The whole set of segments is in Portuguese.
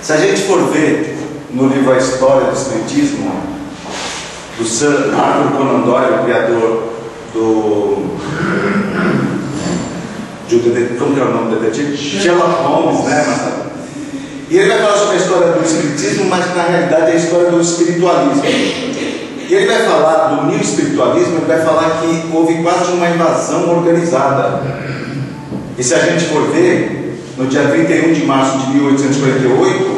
Se a gente for ver no livro A História do Espiritismo, do Sir Arthur Conan Doyle, o criador como que é o nome do detetive? Sherlock Holmes, né? E ele vai falar sobre a história do Espiritismo, mas na realidade é a história do espiritualismo. E ele vai falar do New Espiritualismo, ele vai falar que houve quase uma invasão organizada. E se a gente for ver, no dia 31 de março de 1848,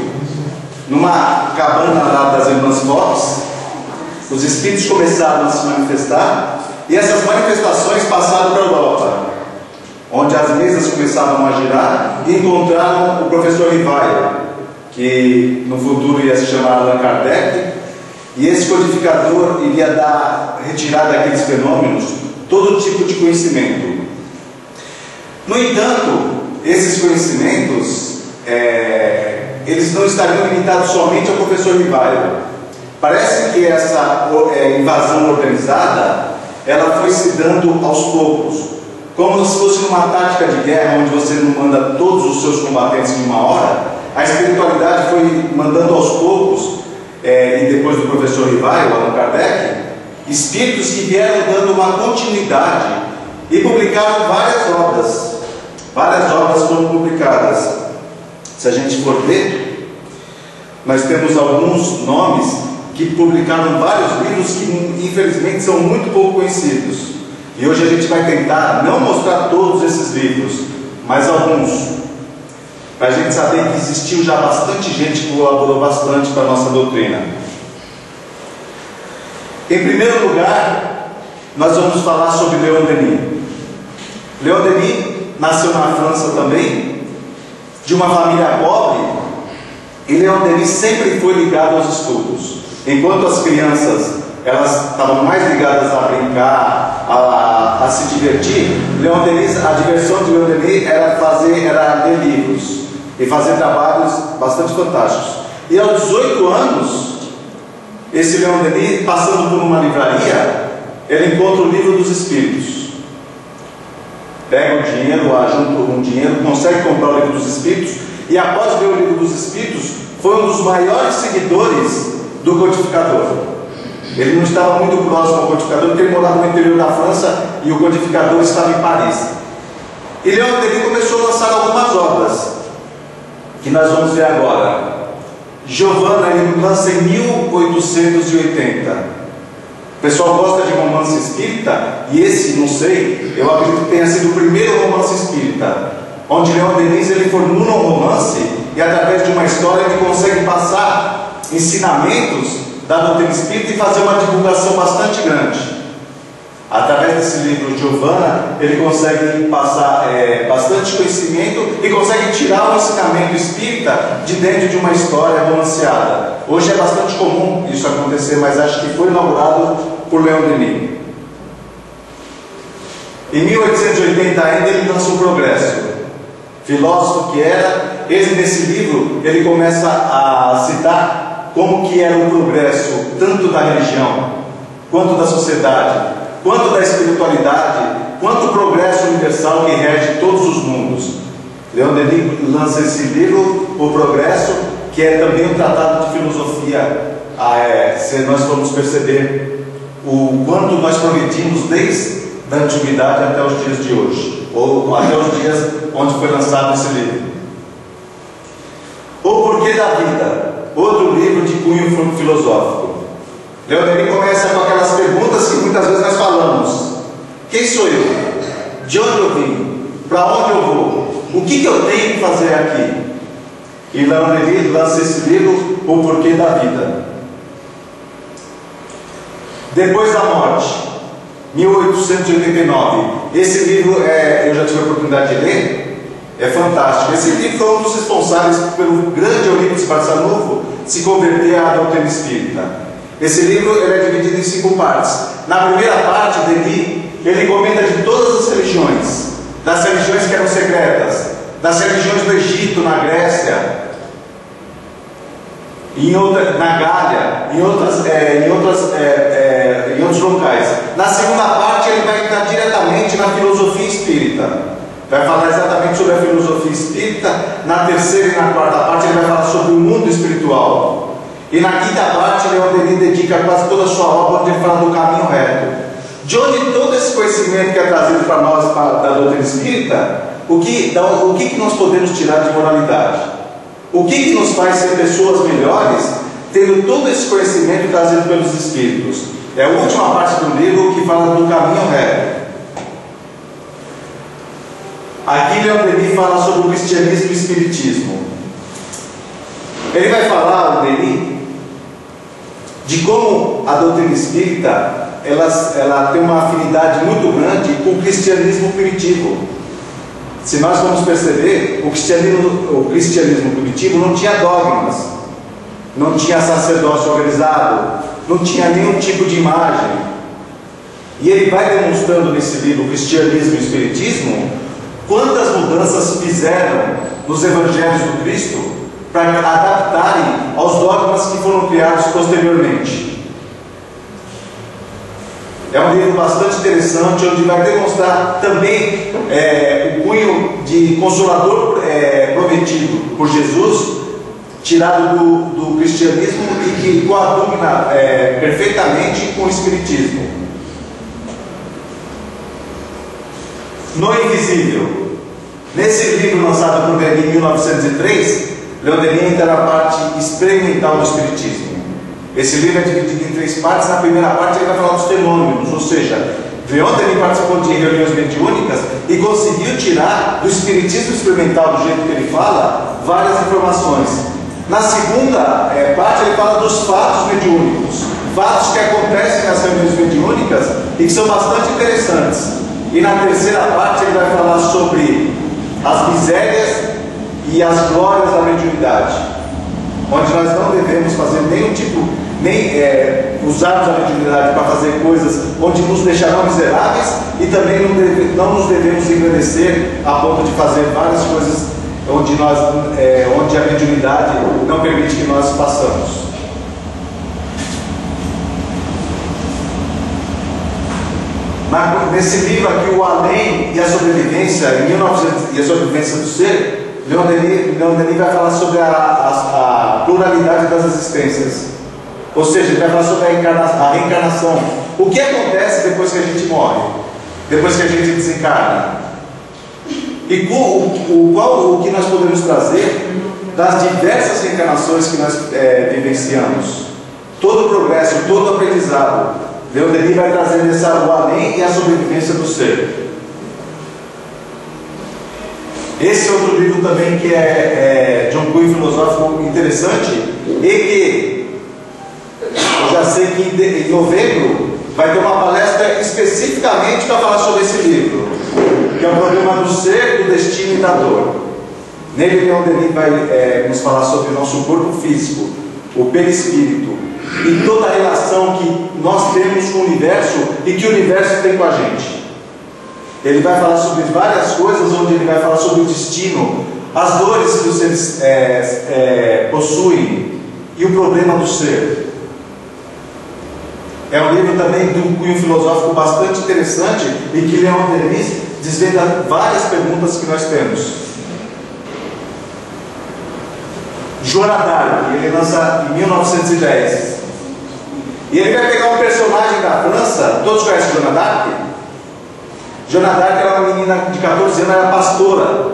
numa cabana lá das Irmãs Fox, os espíritos começaram a se manifestar, e essas manifestações passaram para a Europa, onde as mesas começavam a girar e encontraram o professor Rivaio, que no futuro ia se chamar Allan Kardec, e esse codificador iria retirar daqueles fenômenos todo tipo de conhecimento. No entanto, esses conhecimentos, eles não estariam limitados somente ao professor Rivaio. Parece que essa invasão organizada, ela foi se dando aos poucos, como se fosse uma tática de guerra, onde você não manda todos os seus combatentes em uma hora. A espiritualidade foi mandando aos poucos, e depois do professor Rivaio, Allan Kardec, espíritos que vieram dando uma continuidade e publicaram várias obras. Várias obras foram publicadas. Se a gente for ver, nós temos alguns nomes que publicaram vários livros que infelizmente são muito pouco conhecidos. E hoje a gente vai tentar não mostrar todos esses livros, mas alguns, para a gente saber que existiu já bastante gente que colaborou bastante para a nossa doutrina. Em primeiro lugar, nós vamos falar sobre Leon Denis. Leon Denis nasceu na França também, de uma família pobre, e Leon Denis sempre foi ligado aos estudos. Enquanto as crianças elas estavam mais ligadas a brincar, a se divertir, Leon Denis, a diversão de Leon Denis era ler livros e fazer trabalhos bastante fantásticos. E aos 18 anos, esse Leon Denis, passando por uma livraria, ele encontra o Livro dos Espíritos. Pega o dinheiro, junta um dinheiro, consegue comprar o Livro dos Espíritos, e após ler o Livro dos Espíritos, foi um dos maiores seguidores do codificador. Ele não estava muito próximo ao codificador, porque ele morava no interior da França e o codificador estava em Paris. E Leon Denis começou a lançar algumas obras, que nós vamos ver agora. Giovanna, ele lança em 1880. O pessoal gosta de romance espírita, e esse, não sei, eu acredito que tenha sido o primeiro romance espírita, onde Leon Denis ele formula um romance, e através de uma história ele consegue passar ensinamentos da doutrina espírita e fazer uma divulgação bastante grande. Através desse livro Giovanna, ele consegue passar bastante conhecimento e consegue tirar o ensinamento espírita de dentro de uma história romanceada. Hoje é bastante comum isso acontecer, mas acho que foi inaugurado por Leon Denis. Em 1880 ainda ele lança o Progresso. Filósofo que era, nesse livro ele começa a citar como que era o progresso tanto da religião, quanto da sociedade, quanto da espiritualidade, quanto o progresso universal que rege todos os mundos. Leon Denis lança esse livro, O Progresso, que é também um tratado de filosofia. Se nós formos perceber o quanto nós progredimos desde a antiguidade até os dias de hoje, ou até os dias onde foi lançado esse livro. O Porquê da Vida, outro livro de cunho filosófico. Leon Denis começa com aquelas perguntas que muitas vezes nós falamos: quem sou eu? De onde eu vim? Para onde eu vou? O que eu tenho que fazer aqui? E Leon Denis lança esse livro, O Porquê da Vida. Depois da Morte, 1889. Esse livro eu já tive a oportunidade de ler, é fantástico. Esse livro foi um dos responsáveis pelo grande Eurípides Barçanufo se converter à doutrina espírita. Esse livro ele é dividido em 5 partes. Na primeira parte dele, ele comenta de todas as religiões, das religiões que eram secretas, das religiões do Egito, na Grécia, na Gália, em outros locais. Na segunda parte ele vai entrar diretamente na filosofia espírita. vai falar exatamente sobre a filosofia espírita. Na terceira e na quarta parte ele vai falar sobre o mundo espiritual. E na quinta parte Leon Denis dedica quase toda a sua obra onde ele fala do caminho reto. De onde todo esse conhecimento que é trazido para nós da doutrina espírita, o que nós podemos tirar de moralidade? O que nos faz ser pessoas melhores, tendo todo esse conhecimento trazido pelos espíritos? É a última parte do livro que fala do caminho reto. Aqui Leon Denis fala sobre o cristianismo e o espiritismo. Ele vai falar, o Denis, de como a doutrina espírita ela tem uma afinidade muito grande com o cristianismo primitivo. Se nós vamos perceber, o cristianismo primitivo não tinha dogmas, não tinha sacerdócio organizado, não tinha nenhum tipo de imagem. E ele vai demonstrando nesse livro, o cristianismo e o espiritismo, quantas mudanças fizeram nos evangelhos do Cristo para adaptarem aos dogmas que foram criados posteriormente. É um livro bastante interessante, onde vai demonstrar também o cunho de consolador prometido por Jesus, tirado do cristianismo e que coaduna perfeitamente com o espiritismo. No Invisível. Nesse livro lançado por Denis em 1903, Leon Denis entra na parte experimental do espiritismo. Esse livro é dividido em 3 partes. Na primeira parte ele vai falar dos fenômenos, ou seja, Leon Denis participou de reuniões mediúnicas e conseguiu tirar do espiritismo experimental, do jeito que ele fala, várias informações. Na segunda parte ele fala dos fatos mediúnicos, fatos que acontecem nas reuniões mediúnicas e que são bastante interessantes. E na terceira parte ele vai falar sobre as misérias e as glórias da mediunidade, onde nós não devemos fazer nenhum tipo, usarmos a mediunidade para fazer coisas onde nos deixarão miseráveis, e também não nos devemos engrandecer a ponto de fazer várias coisas onde a mediunidade não permite que nós façamos. Nesse livro aqui, O Além e a Sobrevivência, e a Sobrevivência do Ser, Leon Denis vai falar sobre a pluralidade das existências. Ou seja, ele vai falar sobre a reencarnação. O que acontece depois que a gente morre? Depois que a gente desencarna? E o que nós podemos trazer das diversas reencarnações que nós vivenciamos? Todo o progresso, todo o aprendizado. Leon Denis vai trazer o além e a sobrevivência do ser. Esse é outro livro também que é de um cunho filosófico interessante, e que eu já sei que em novembro vai ter uma palestra especificamente para falar sobre esse livro, que é o problema do ser, do destino e da dor. Nele Leon Denis vai nos falar sobre o nosso corpo físico, o perispírito e toda a relação que nós temos com o universo e que o universo tem com a gente. Ele vai falar sobre várias coisas, onde ele vai falar sobre o destino, as dores que os seres possuem e o problema do ser. É um livro também de um cunho filosófico bastante interessante e que Leon Denis desvenda várias perguntas que nós temos. Joana d'Arc, ele lança em 1910. E ele vai pegar um personagem da França. Todos conhecem Joana d'Arc? Joana d'Arc era uma menina de 14 anos, era pastora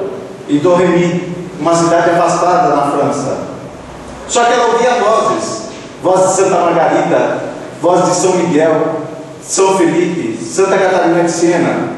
em Domremy, uma cidade afastada na França. Só que ela ouvia vozes, voz de Santa Margarida, voz de São Miguel, São Felipe, Santa Catarina de Siena.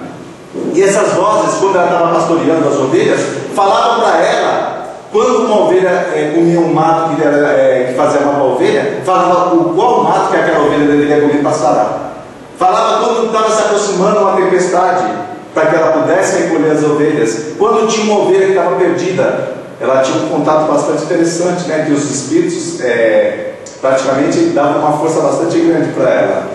E essas vozes, quando ela estava pastoreando as ovelhas, falavam para ela. Quando uma ovelha comia um mato que fazia mal para a ovelha, falava qual mato que aquela ovelha deveria comer para sarar. Falava quando estava se aproximando uma tempestade, para que ela pudesse recolher as ovelhas. Quando tinha uma ovelha que estava perdida, ela tinha um contato bastante interessante, que os espíritos praticamente davam uma força bastante grande para ela.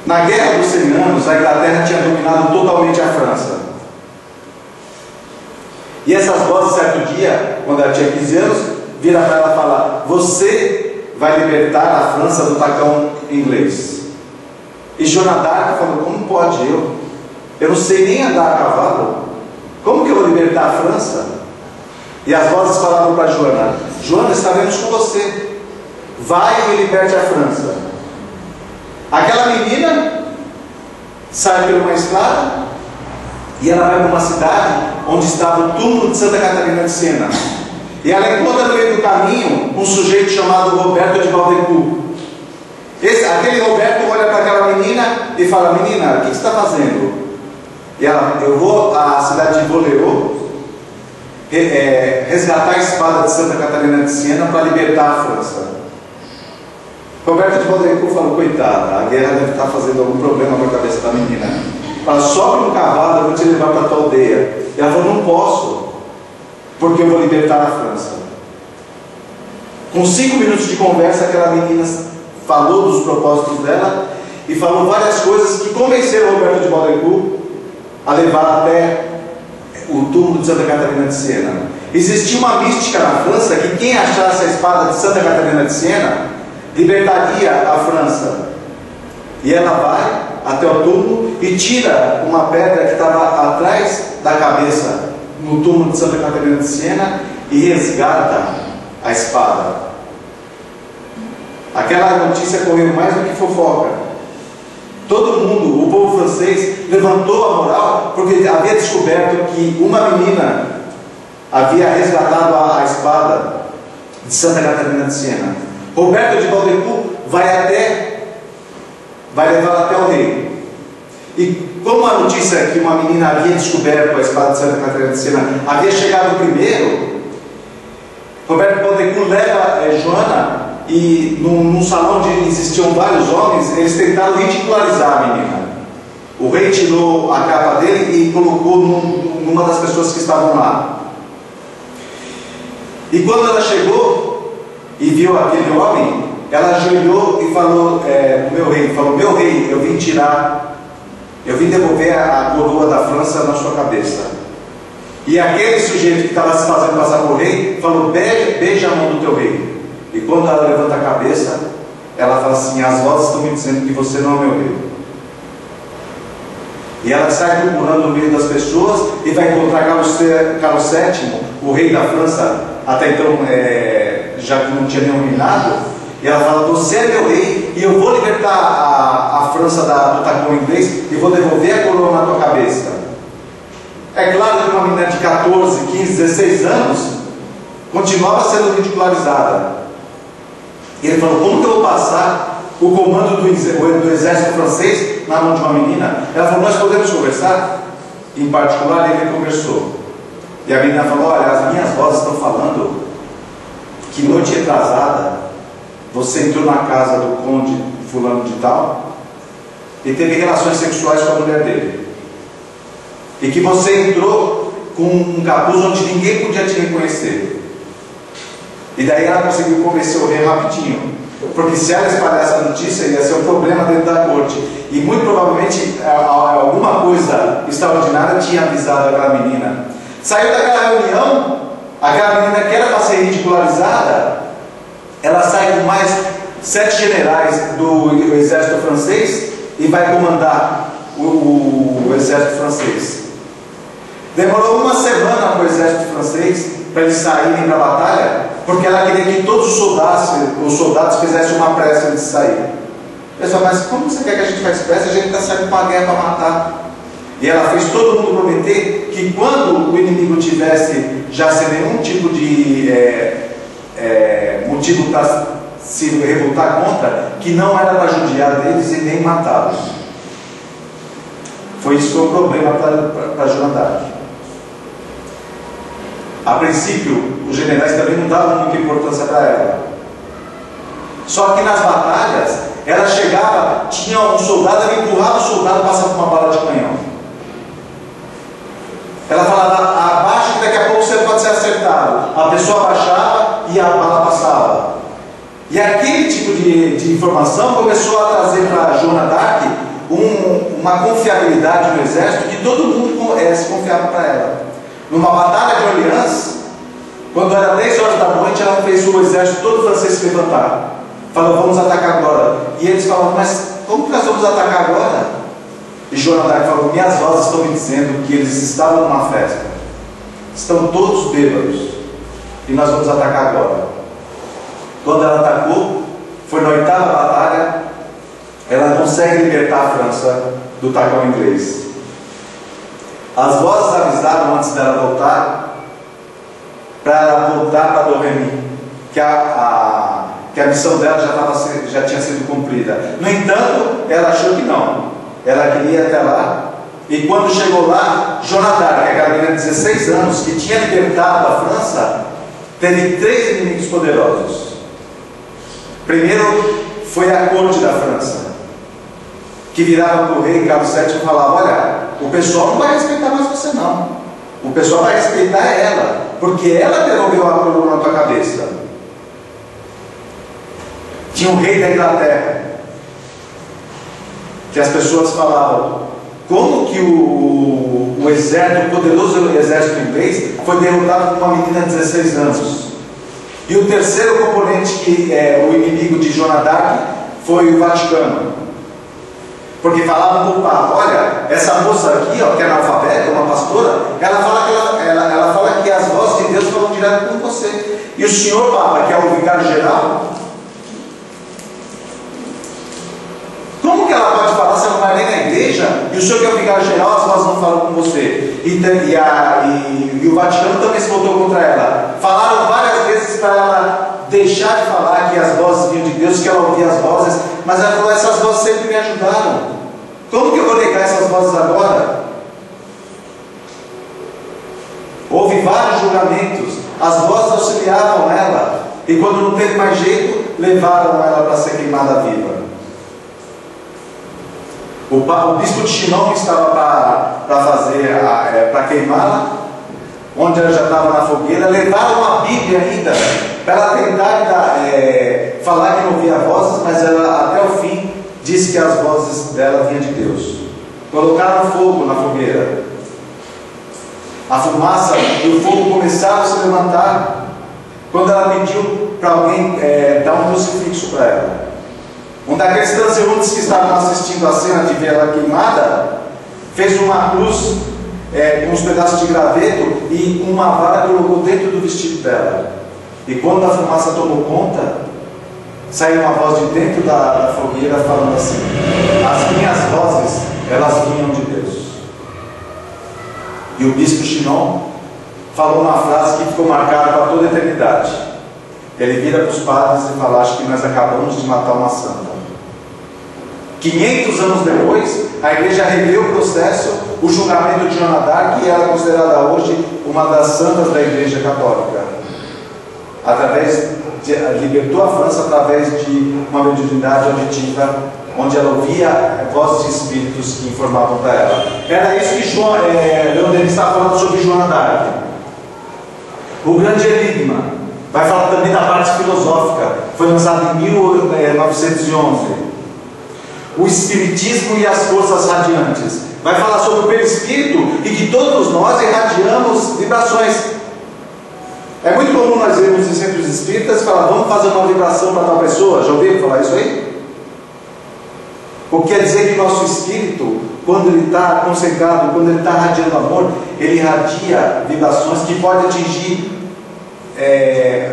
Na Guerra dos 100 Anos, a Inglaterra tinha dominado totalmente a França. E essas vozes, certo dia, quando ela tinha 15 anos, viram para ela e falaram: você vai libertar a França do tacão inglês. E Joana d'Arc falou: como pode eu? eu não sei nem andar a cavalo, como que eu vou libertar a França? E as vozes falavam para Joana: Joana, estaremos com você, vai e liberte a França. Aquela menina sai por uma estrada e ela vai para uma cidade onde estava o túmulo de Santa Catarina de Siena. E ela encontra no meio do caminho um sujeito chamado Roberto de Valdecourt. Aquele Roberto olha para aquela menina e fala: menina, o que você está fazendo? E ela: eu vou à cidade de Volereau resgatar a espada de Santa Catarina de Siena para libertar a França. Roberto de Valdecourt falou: coitada, a guerra deve estar fazendo algum problema na cabeça da menina. Fala: sobe no cavalo, eu vou te levar para a tua aldeia. E ela falou: não posso, porque eu vou libertar a França. Com 5 minutos de conversa, aquela menina falou dos propósitos dela e falou várias coisas que convenceram Roberto de Valdecourt a levar até o túmulo de Santa Catarina de Siena. Existia uma mística na França que quem achasse a espada de Santa Catarina de Siena libertaria a França. E ela vai até o túmulo e tira uma pedra que estava atrás da cabeça no túmulo de Santa Catarina de Siena e resgata a espada. Aquela notícia correu mais do que fofoca. Todo mundo, o povo francês, levantou a moral porque havia descoberto que uma menina havia resgatado a espada de Santa Catarina de Siena. Roberto de Valdecourt vai levá-la até o rei. E como a notícia é que uma menina havia descoberto a espada de Santa Catarina de Siena havia chegado primeiro, Roberto de Valdecourt leva Joana, e num salão onde existiam vários homens, eles tentaram ridicularizar a menina. O rei tirou a capa dele e colocou numa das pessoas que estavam lá. E quando ela chegou e viu aquele homem, ela ajoelhou e falou: meu rei, eu vim devolver a coroa da França na sua cabeça. E aquele sujeito que estava se fazendo passar por rei falou: beija a mão do teu rei. E quando ela levanta a cabeça, ela fala assim: as vozes estão me dizendo que você não é meu rei. E ela sai procurando no meio das pessoas e vai encontrar Carlos VII, o rei da França, até então já que não tinha nenhum reinado. E ela fala: você é meu rei e eu vou libertar a França do tacão inglês e vou devolver a coroa na tua cabeça. É claro que uma menina de 14, 15, 16 anos continuava sendo ridicularizada. E ele falou: como que eu vou passar o comando do exército francês na mão de uma menina? Ela falou: nós podemos conversar? Em particular, ele conversou. E a menina falou: olha, as minhas vozes estão falando que noite retrasada você entrou na casa do conde fulano de tal e teve relações sexuais com a mulher dele. E que você entrou com um capuz onde ninguém podia te reconhecer. E daí ela conseguiu convencer o rei rapidinho, porque se ela espalhasse a notícia ia ser um problema dentro da corte. E muito provavelmente alguma coisa extraordinária tinha avisado aquela menina. Saiu daquela reunião, aquela menina que era para ser ridicularizada, ela sai com mais 7 generais do exército francês e vai comandar o exército francês. Demorou uma semana para o exército francês para eles saírem para a batalha, porque ela queria que todos os soldados fizessem uma prece antes de sair. Pessoal, mas como você quer que a gente faça prece? A gente está saindo para a guerra para matar. E ela fez todo mundo prometer que quando o inimigo tivesse já sem nenhum tipo de motivo para se revoltar contra, que não era para judiar deles e nem matá-los. Foi isso que foi o problema para Joana d'Arc. A princípio, os generais também não davam muita importância para ela. Só que nas batalhas, ela chegava, tinha um soldado, ela empurrava o soldado e passava com uma bala de canhão. Ela falava: abaixa que daqui a pouco você pode ser acertado. A pessoa abaixava e a bala passava. E aquele tipo de informação começou a trazer para Joana d'Arc uma confiabilidade no exército que todo mundo se confiava para ela. Numa batalha de Orleans, quando era 10 horas da noite, ela fez o exército todo francês se levantar. Falou: vamos atacar agora. E eles falavam: mas como que nós vamos atacar agora? E Joana d'Arc falou: minhas vozes estão me dizendo que eles estavam numa festa, estão todos bêbados, e nós vamos atacar agora. Quando ela atacou, foi na 8ª batalha, ela consegue libertar a França do tacão inglês. As vozes avisaram antes dela voltar, para ela voltar para Domremy, que a missão dela já tinha sido cumprida. No entanto, ela achou que não. Ela queria ir até lá. E quando chegou lá, Joana d'Arc, aquela menina de 16 anos, que tinha libertado a França, teve 3 inimigos poderosos. Primeiro foi a corte da França, que virava para o rei Carlos VII e falava: olha, o pessoal não vai respeitar mais você não. O pessoal vai respeitar ela, porque ela derrubou a coroa na tua cabeça. Tinha um rei da Inglaterra, que as pessoas falavam: como que o exército, o poderoso exército inglês, foi derrotado por uma menina de 16 anos? E o terceiro componente, que é o inimigo de Joana d'Arc, foi o Vaticano. Porque falavam para o Papa: olha, essa moça aqui, ó, que é analfabeta, uma pastora, ela fala que as vozes de Deus falam direto com você. E o senhor Papa, que é o vigário geral, como que ela pode falar se ela não vai nem na igreja? E o senhor que é o vigário geral, as vozes não falam com você. E o Vaticano também se voltou contra ela. Falaram várias vezes para ela deixar de falar que as vozes vinham de Deus, que ela ouvia as vozes, mas ela falou: essas vozes sempre me ajudaram. Como que eu vou negar essas vozes agora? Houve vários julgamentos, as vozes auxiliavam ela, e quando não teve mais jeito, levaram ela para ser queimada viva. O bispo de Chinon, que estava para queimá-la, onde ela já estava na fogueira, levaram uma Bíblia ainda, para ela tentar falar que não ouvia vozes, mas ela até o fim disse que as vozes dela vinham de Deus. Colocaram fogo na fogueira, a fumaça e o fogo começaram a se levantar, quando ela pediu para alguém dar um crucifixo para ela. Um daqueles transeuntes que estavam assistindo a cena de ver ela queimada, fez uma cruz com uns pedaços de graveto e uma vara colocou dentro do vestido dela. E quando a fumaça tomou conta, saiu uma voz de dentro da fogueira falando assim: as minhas vozes, elas vinham de Deus. E o bispo Chinon falou uma frase que ficou marcada para toda a eternidade. Ele vira para os padres e fala: acho que nós acabamos de matar uma santa. 500 anos depois, a igreja revê o processo, o julgamento de Joana d'Arc, e ela é considerada hoje uma das santas da igreja católica. Libertou a França através de uma mediunidade auditiva, onde ela ouvia vozes de espíritos que informavam para ela. Era isso que Leon Denis está falando sobre Joana d'Arc. O grande enigma. Vai falar também da parte filosófica. Foi lançado em 1911. O Espiritismo e as forças radiantes. Vai falar sobre o perispírito e que todos nós irradiamos vibrações. É muito comum nós vermos em centros espíritas e falar: vamos fazer uma vibração para tal pessoa. Já ouviram falar isso aí? O que quer dizer que o nosso espírito, quando ele está concentrado, quando ele está radiando amor, ele irradia vibrações que podem atingir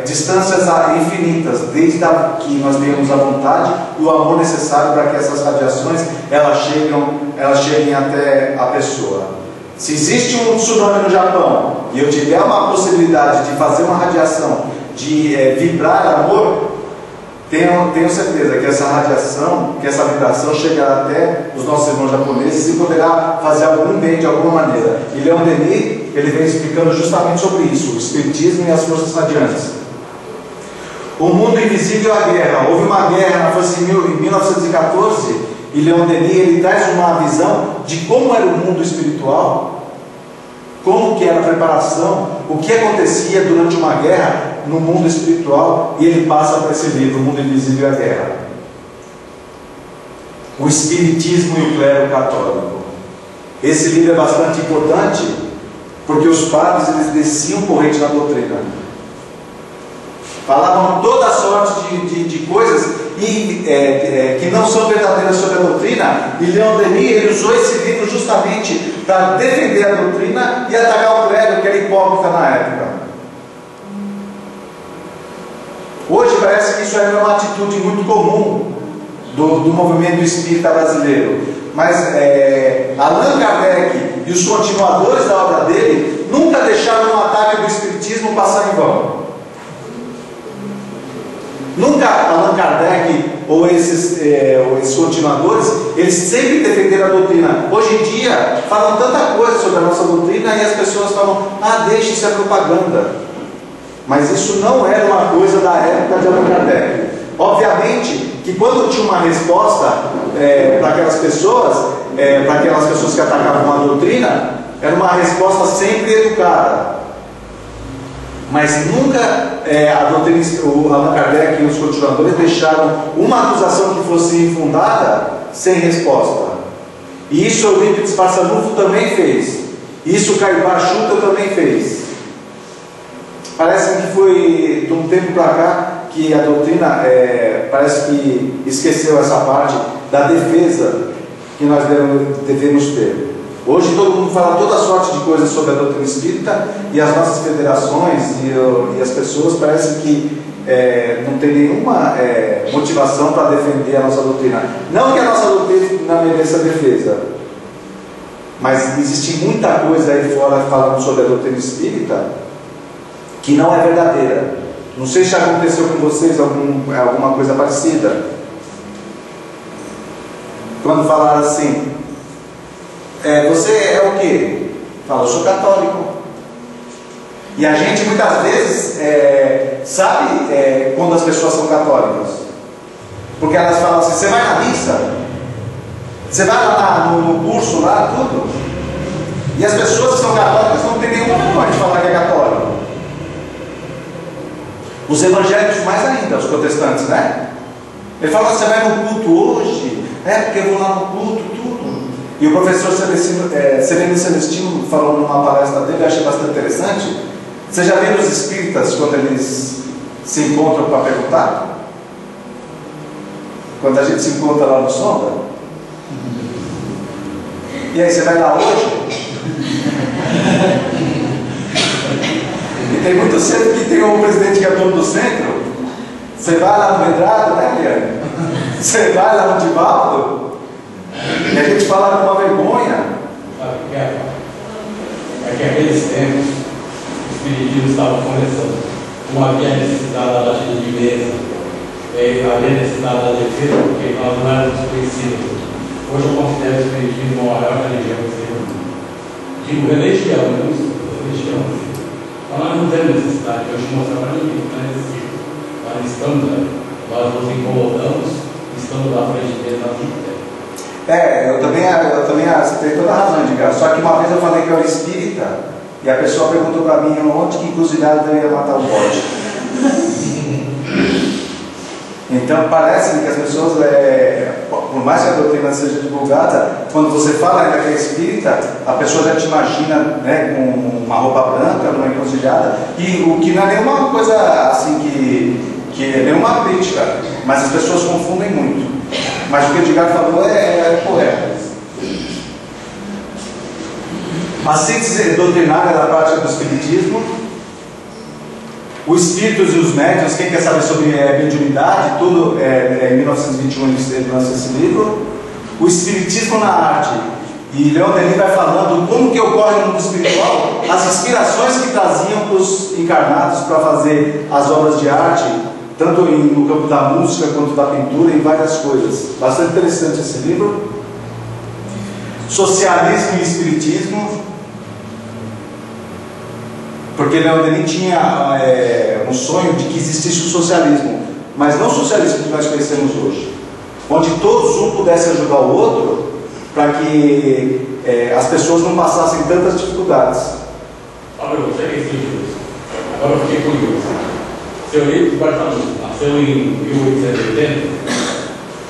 distâncias infinitas, desde que nós tenhamos a vontade e o amor necessário para que essas radiações elas cheguem até a pessoa. Se existe um tsunami no Japão e eu tiver uma possibilidade de fazer uma radiação, de vibrar amor, tenho certeza que essa radiação, que essa vibração chegará até os nossos irmãos japoneses e poderá fazer algum bem de alguma maneira. E Leon Denis, ele vem explicando justamente sobre isso, o espiritismo e as forças radiantes. O mundo invisível e a guerra. Houve uma guerra na França em 1914, e Leon Denis ele traz uma visão de como era o mundo espiritual, como que era a preparação, o que acontecia durante uma guerra no mundo espiritual, e ele passa para esse livro, O Mundo Invisível e a Guerra. O Espiritismo e o Clero Católico. Esse livro é bastante importante, porque os padres eles desciam corrente na doutrina, falavam toda sorte de coisas que não são verdadeiras sobre a doutrina. E Leon Denis, ele usou esse livro justamente para defender a doutrina e atacar o clero, que era hipócrita na época. Hoje parece que isso é uma atitude muito comum do movimento espírita brasileiro. Mas Allan Kardec e os continuadores da obra dele nunca deixaram um ataque do espiritismo passar em vão. Nunca Allan Kardec ou esses continuadores, eles sempre defenderam a doutrina. Hoje em dia falam tanta coisa sobre a nossa doutrina e as pessoas falam: deixe isso, é propaganda. Mas isso não era uma coisa da época de Allan Kardec. Obviamente que quando tinha uma resposta para aquelas pessoas que atacavam a doutrina, era uma resposta sempre educada. Mas nunca a doutrina, o Allan Kardec e os continuadores deixaram uma acusação que fosse infundada sem resposta. E isso o Eurípides Barçanufo também fez. Isso o Caio Schutter também fez. Parece que foi de um tempo para cá que a doutrina parece que esqueceu essa parte da defesa que nós devemos ter. Hoje todo mundo fala toda sorte de coisas sobre a doutrina espírita, e as nossas federações e as pessoas parecem que não tem nenhuma motivação para defender a nossa doutrina. Não que a nossa doutrina mereça defesa, mas existe muita coisa aí fora falando sobre a doutrina espírita que não é verdadeira. Não sei se já aconteceu com vocês alguma coisa parecida. Quando falaram assim: você é o quê? Fala: eu sou católico. E a gente muitas vezes sabe quando as pessoas são católicas, porque elas falam assim: você vai na missa? Você vai lá no curso lá, tudo? E as pessoas que são católicas não têm nenhuma vergonha de falar que é católico. Os evangélicos mais ainda, os protestantes, né? Ele fala: você vai no culto hoje? Porque eu vou lá no culto, tudo. E o professor Sereno Celestino falou numa palestra dele, eu achei bastante interessante. Você já viu os espíritas quando eles se encontram para perguntar? Quando a gente se encontra lá no Sonda? E aí, você vai lá hoje? E tem muito centro que tem um presidente que é dono do centro. Você vai lá no Medrado, né, Guilherme? Você vai lá no Divaldo, e a gente fala com uma vergonha. É que aqueles tempos os espiritismos estavam começando. Como havia necessidade da batida de mesa, havia necessidade da defesa, porque nós não éramos conhecidos. Hoje eu considero o espiritismo a maior religião do ser humano. Digo religião, não religião. Então nós não temos necessidade hoje de mostrar para ninguém que não existe. Nós estamos, nós nos incomodamos, estamos à frente dele na vida. Eu também tem toda a razão, Edgar. Só que uma vez eu falei que eu era espírita, e a pessoa perguntou para mim onde que encruzilhada eu ia matar o bode. Então parece que as pessoas, por mais que a doutrina seja divulgada, quando você fala ainda que é espírita, a pessoa já te imagina, né, com uma roupa branca, numa encruzilhada, e o que não é nenhuma coisa assim que é nenhuma crítica, mas as pessoas confundem muito. Mas o que o Edgar falou é correto. A síntese doutrinária da prática do espiritismo. Os espíritos e os médiuns, quem quer saber sobre mediunidade, tudo em 1921 ele lança esse livro. O espiritismo na arte. E Leon Denis vai falando como que ocorre no mundo espiritual, as inspirações que traziam para os encarnados para fazer as obras de arte, tanto no campo da música quanto da pintura, em várias coisas. Bastante interessante esse livro. Socialismo e espiritismo. Porque Leon Denis tinha um sonho de que existisse o socialismo, mas não o socialismo que nós conhecemos hoje, onde todos um pudesse ajudar o outro, para que as pessoas não passassem tantas dificuldades. Olha, você que escreveu isso. Agora eu fiquei curioso. Seu livro nasceu em 1880,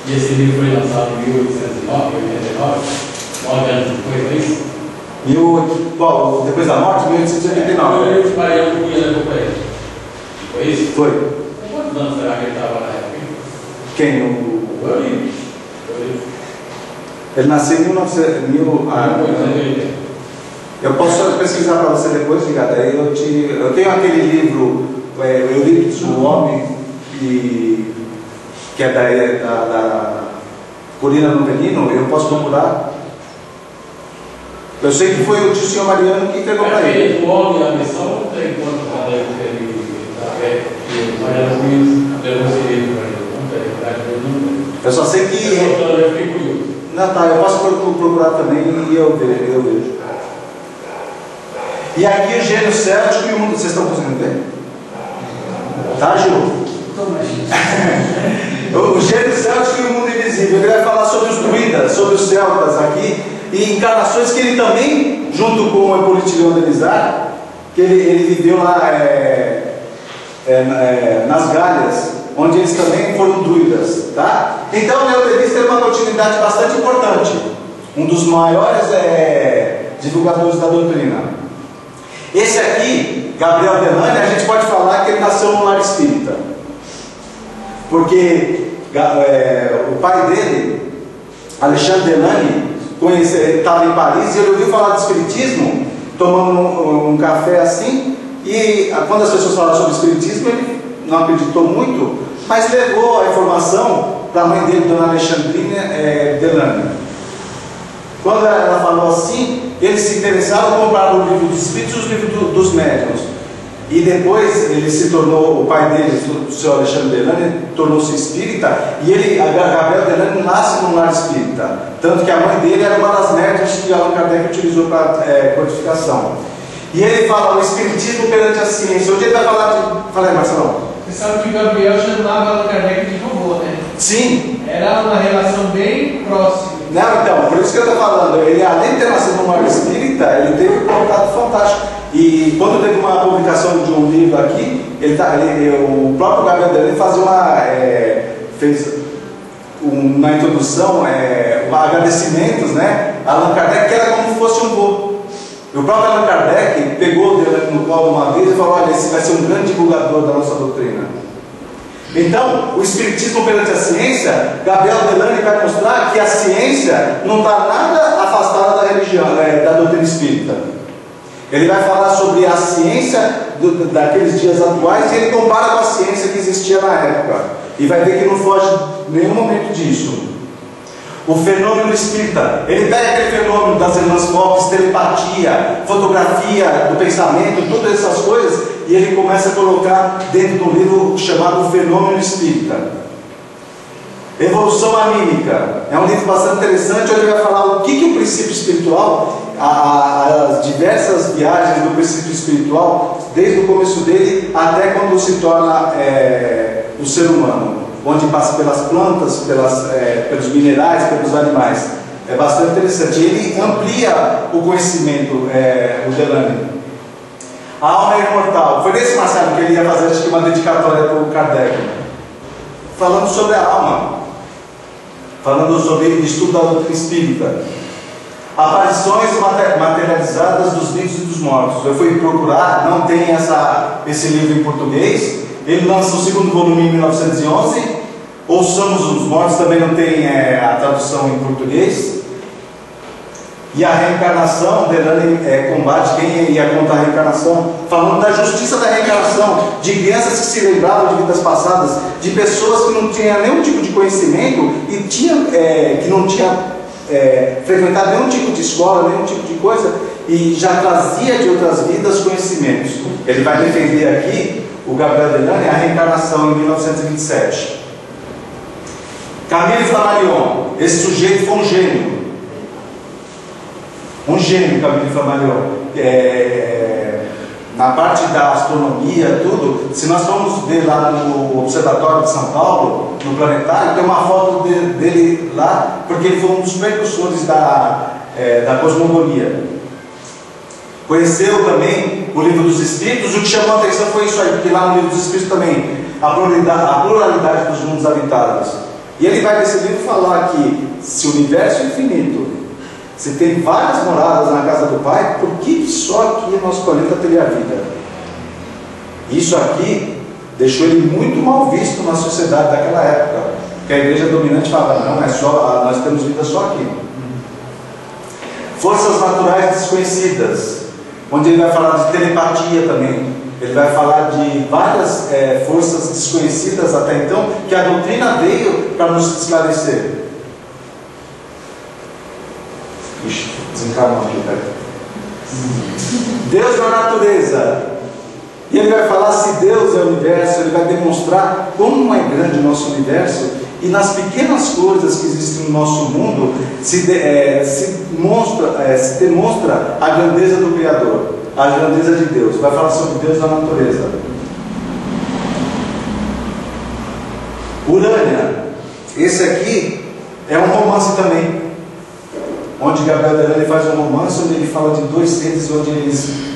e esse livro foi lançado em 1889, 9 anos depois, é isso? Depois da morte, 1889. Foi o baiano que levou para ele. Foi isso? Foi. Quantos anos será que ele estava na época? Quem? Ele nasceu em 1900. Eu posso pesquisar para você depois, ligado? Aí eu tenho aquele livro, Eurípides, o Homem, que é da Colina do Menino. Eu posso procurar. Eu sei que foi o tio senhor Mariano que entregou para ele. O Homem, a missão, não tem quanto cada ele eu só sei que. Não, tá, eu posso procurar também e eu vejo. E aqui o gênio céltico e o mundo. Vocês estão conseguindo ver? Tá, Gil? O gênio céltico e o mundo invisível. Ele vai falar sobre os druidas, sobre os celtas aqui, e encarnações que ele também, junto com o Hipólito Leão Denisard, que ele viveu lá nas Galhas, onde eles também foram druidas, tá? Então o Leão Denis tem uma continuidade bastante importante, um dos maiores divulgadores da doutrina. Esse aqui, Gabriel Delany, a gente pode falar que ele nasceu no lar espírita, porque o pai dele, Alexandre Delany, estava em Paris e ele ouviu falar do espiritismo, tomando um café assim, e quando as pessoas falaram sobre o espiritismo, ele não acreditou muito, mas levou a informação para a mãe dele, Dona Alexandrine Delany. Quando ela falou assim, eles se interessaram, compraram o livro dos espíritos e os livros dos médiuns. E depois ele se tornou, o pai dele, o senhor Alexandre Delany, tornou-se espírita, e Gabriel Delany nasce num lar espírita. Tanto que a mãe dele era uma das médiuns que Allan Kardec utilizou para codificação. E ele fala o espiritismo perante a ciência. Hoje ele vai falar de. Fala aí, Marcelão. Você sabe que Gabriel chamava Allan Kardec de vovô, né? Sim. Era uma relação bem próxima. Não, então, por isso que eu estou falando, ele além de ter nascido num lar espírita, ele teve um contato fantástico. E quando teve uma publicação de um livro aqui, o próprio Gabriel Delany fez uma introdução, agradecimentos, né? A Allan Kardec, que era como se fosse um vô. O próprio Allan Kardec pegou o Delany no colo uma vez e falou: olha, esse vai ser um grande divulgador da nossa doutrina. Então, o espiritismo perante a ciência, Gabriel Delany vai mostrar que a ciência não está nada afastada da religião, da doutrina espírita. Ele vai falar sobre a ciência daqueles dias atuais e ele compara com a ciência que existia na época. E vai ver que não foge em nenhum momento disso. O fenômeno espírita, ele pega aquele fenômeno das irmãs Fox, telepatia, fotografia do pensamento, todas essas coisas, e ele começa a colocar dentro de um livro chamado Fenômeno Espírita. Evolução Anímica é um livro bastante interessante, onde ele vai falar o que o princípio espiritual, as diversas viagens do princípio espiritual, desde o começo dele até quando se torna o ser humano, onde passa pelas plantas, pelos minerais, pelos animais. É bastante interessante. Ele amplia o conhecimento, o Delany. A alma é imortal. Foi nesse, Marcelo, que ele ia fazer, acho que uma dedicatória para o Kardec, falando sobre a alma, falando sobre o estudo da doutrina espírita. Aparições materializadas dos vivos e dos mortos. Eu fui procurar, não tem esse livro em português. Ele lança o segundo volume em 1911. Ouçamos os Mortos também não tem a tradução em português. E a reencarnação, Delany combate quem ia contar a reencarnação, falando da justiça da reencarnação, de crianças que se lembravam de vidas passadas, de pessoas que não tinham nenhum tipo de conhecimento e que não tinham frequentado nenhum tipo de escola, nenhum tipo de coisa, e já trazia de outras vidas conhecimentos. Ele vai defender aqui, o Gabriel Delany, a reencarnação em 1927. Camille Flammarion, esse sujeito foi um gênio. Um gênio, Camille Flammarion. Na parte da astronomia, tudo, se nós formos ver lá no Observatório de São Paulo, no planetário, tem uma foto dele lá, porque ele foi um dos precursores da cosmogonia. Conheceu também o Livro dos Espíritos. O que chamou a atenção foi isso aí, porque lá no Livro dos Espíritos também, a pluralidade dos mundos habitados. E ele vai nesse livro falar que se o universo é infinito, se tem várias moradas na casa do Pai, por que só aqui no nosso planeta teria vida? Isso aqui deixou ele muito mal visto na sociedade daquela época. Que a igreja dominante fala, não, é só, nós temos vida só aqui. Forças naturais desconhecidas, onde ele vai falar de telepatia também. Ele vai falar de várias forças desconhecidas até então, que a doutrina veio para nos esclarecer. Ixi, desencarnou aqui, cara. Deus na natureza. E ele vai falar se Deus é o universo, ele vai demonstrar como é grande o nosso universo, e nas pequenas coisas que existem no nosso mundo se demonstra a grandeza do Criador, a grandeza de Deus. Vai falar sobre Deus na natureza. Urânia. Esse aqui é um romance também, onde Gabriel Delane faz um romance onde ele fala de dois seres, onde eles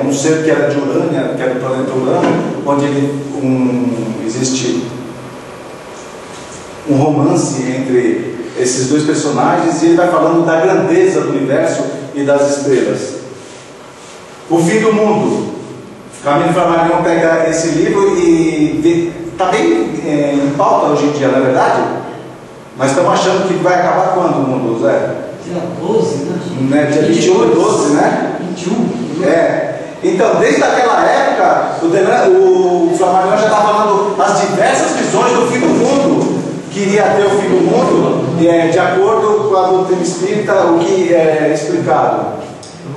um ser que era de Urânia, que era do planeta Urano, onde existe um romance entre esses dois personagens, e ele vai falando da grandeza do universo e das estrelas. O fim do mundo. Camille Flammarion pega esse livro e está bem em pauta hoje em dia, não é verdade? Mas estamos achando que vai acabar quando o mundo, Zé? Dia 12, né? Dia 21 e 12, né? 21. Então, desde aquela época, o Flammarion já está falando as diversas visões do fim do mundo, que iria ter o fim do mundo, de acordo com a doutrina espírita, o que é explicado.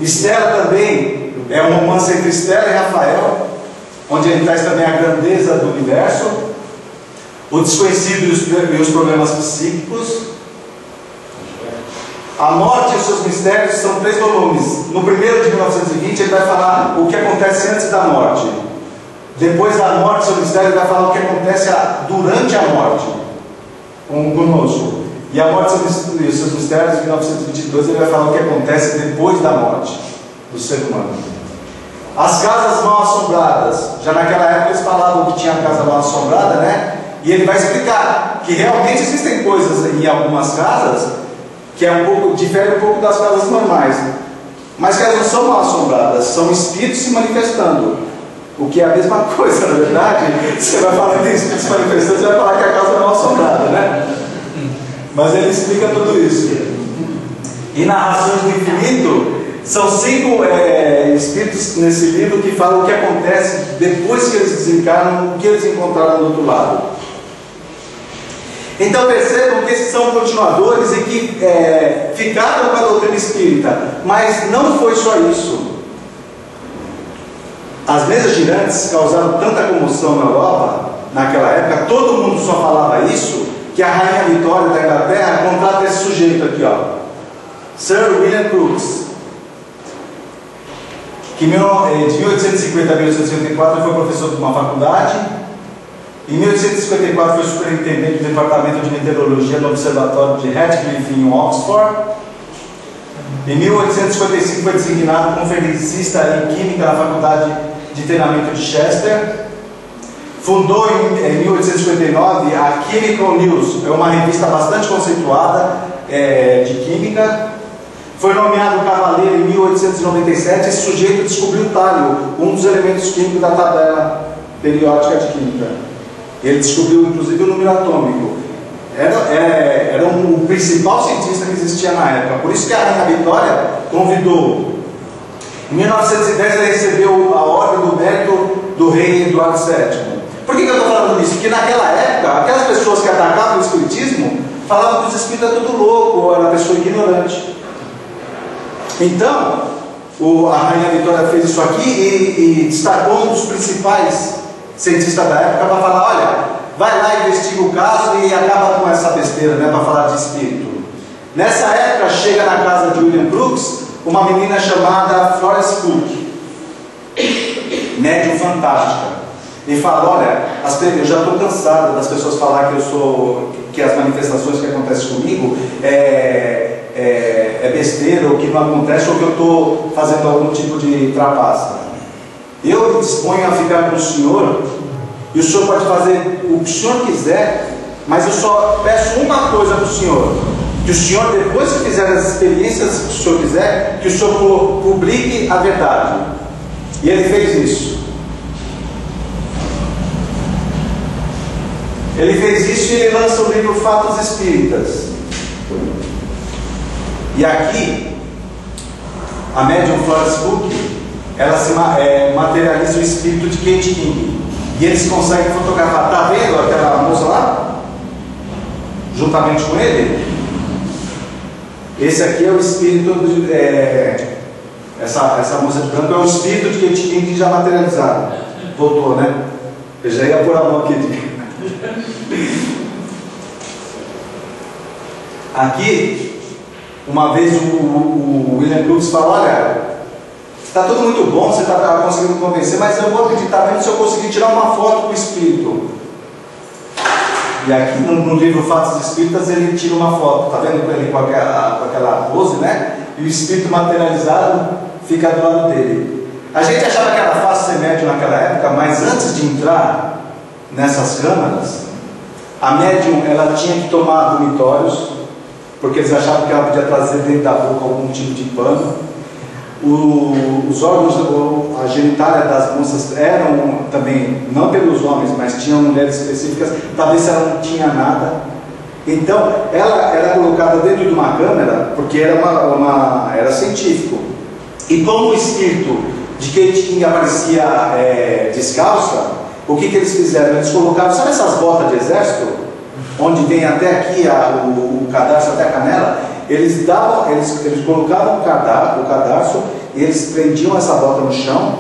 Estela também é um romance entre Estela e Rafael, onde ele traz também a grandeza do universo, o desconhecido e os problemas psíquicos. A morte e os seus mistérios são 3 volumes. No primeiro, de 1920, ele vai falar o que acontece antes da morte. Depois da morte e seus mistérios, ele vai falar o que acontece durante a morte conosco. E a morte e os seus mistérios, em 1922, ele vai falar o que acontece depois da morte do ser humano. As casas mal assombradas. Já naquela época eles falavam que tinha casa mal assombrada, né? E ele vai explicar que realmente existem coisas em algumas casas que difere um pouco das casas normais, mas que elas não são mal assombradas, são espíritos se manifestando, o que é a mesma coisa, na verdade. Você vai falar que tem espíritos se manifestando, você vai falar que a casa é mal assombrada, né? Mas ele explica tudo isso. E Narrações do Infinito, são 5 espíritos nesse livro que falam o que acontece depois que eles desencarnam, o que eles encontraram do outro lado. Então percebam que esses são continuadores e que ficaram com a doutrina espírita, mas não foi só isso. As mesas girantes causaram tanta comoção na Europa, naquela época, todo mundo só falava isso, que a Rainha Vitória da Inglaterra contrata esse sujeito aqui, ó, Sir William Crookes, que de 1850 a 1854 foi professor de uma faculdade. Em 1854 foi superintendente do departamento de meteorologia no observatório de Radcliffe em Oxford. Em 1855 foi designado conferencista em química na faculdade de treinamento de Chester. Fundou em 1859 a Chemical News, é uma revista bastante conceituada de química. Foi nomeado cavaleiro em 1897. Esse sujeito descobriu o tálio, um dos elementos químicos da tabela periódica de química. Ele descobriu inclusive o número atômico. Era o principal cientista que existia na época. Por isso que a Rainha Vitória convidou. Em 1910 ele recebeu a ordem do mérito do rei Eduardo VII. Por que eu estou falando isso? Porque naquela época, aquelas pessoas que atacavam o espiritismo falavam que os espíritos eram tudo louco, ou era pessoa ignorante. Então, a Rainha Vitória fez isso aqui e destacou um dos principais cientistas da época para falar: olha, vai lá, investiga o caso e acaba com essa besteira, né, para falar de espírito. Nessa época chega na casa de William Crookes uma menina chamada Florence Cook, médium fantástica, e fala: olha, eu já estou cansada das pessoas falar que as manifestações que acontecem comigo é besteira, ou que não acontece, ou que eu estou fazendo algum tipo de trapaça. Eu me disponho a ficar com o senhor, e o senhor pode fazer o que o senhor quiser, mas eu só peço uma coisa para o senhor: que o senhor, depois que fizer as experiências que o senhor quiser, que o senhor publique a verdade. E ele fez isso. Ele fez isso e ele lança o livro Fatos Espíritas. E aqui, a médium Florence Cook, ela materializa o espírito de Kate King. E eles conseguem fotografar. Está vendo aquela moça lá? Juntamente com ele? Esse aqui é o espírito de... essa moça de branco é o espírito de Kate King já materializado. Voltou, né? Eu já ia pôr a mão aqui. Aqui, uma vez o William Crookes falou: olha, está tudo muito bom, você está conseguindo convencer, mas eu vou acreditar mesmo se eu conseguir tirar uma foto com o espírito. E aqui no livro Fatos Espíritas ele tira uma foto, está vendo ele com aquela pose, né? E o espírito materializado fica do lado dele. A gente achava que era fácil ser médium naquela época, mas antes de entrar nessas câmaras, a médium ela tinha que tomar vomitórios, porque eles achavam que ela podia trazer dentro da boca algum tipo de pano. Os órgãos, a genitália das moças eram também, não pelos homens, mas tinham mulheres específicas, para ver se ela não tinha nada. Então, ela era colocada dentro de uma câmera, porque era científico. E como o espírito de Kate King aparecia descalça, o que eles fizeram? Eles colocavam, sabe essas botas de exército? Onde vem até aqui o cadarço, até a canela? Eles colocavam o cadarço, eles prendiam essa bota no chão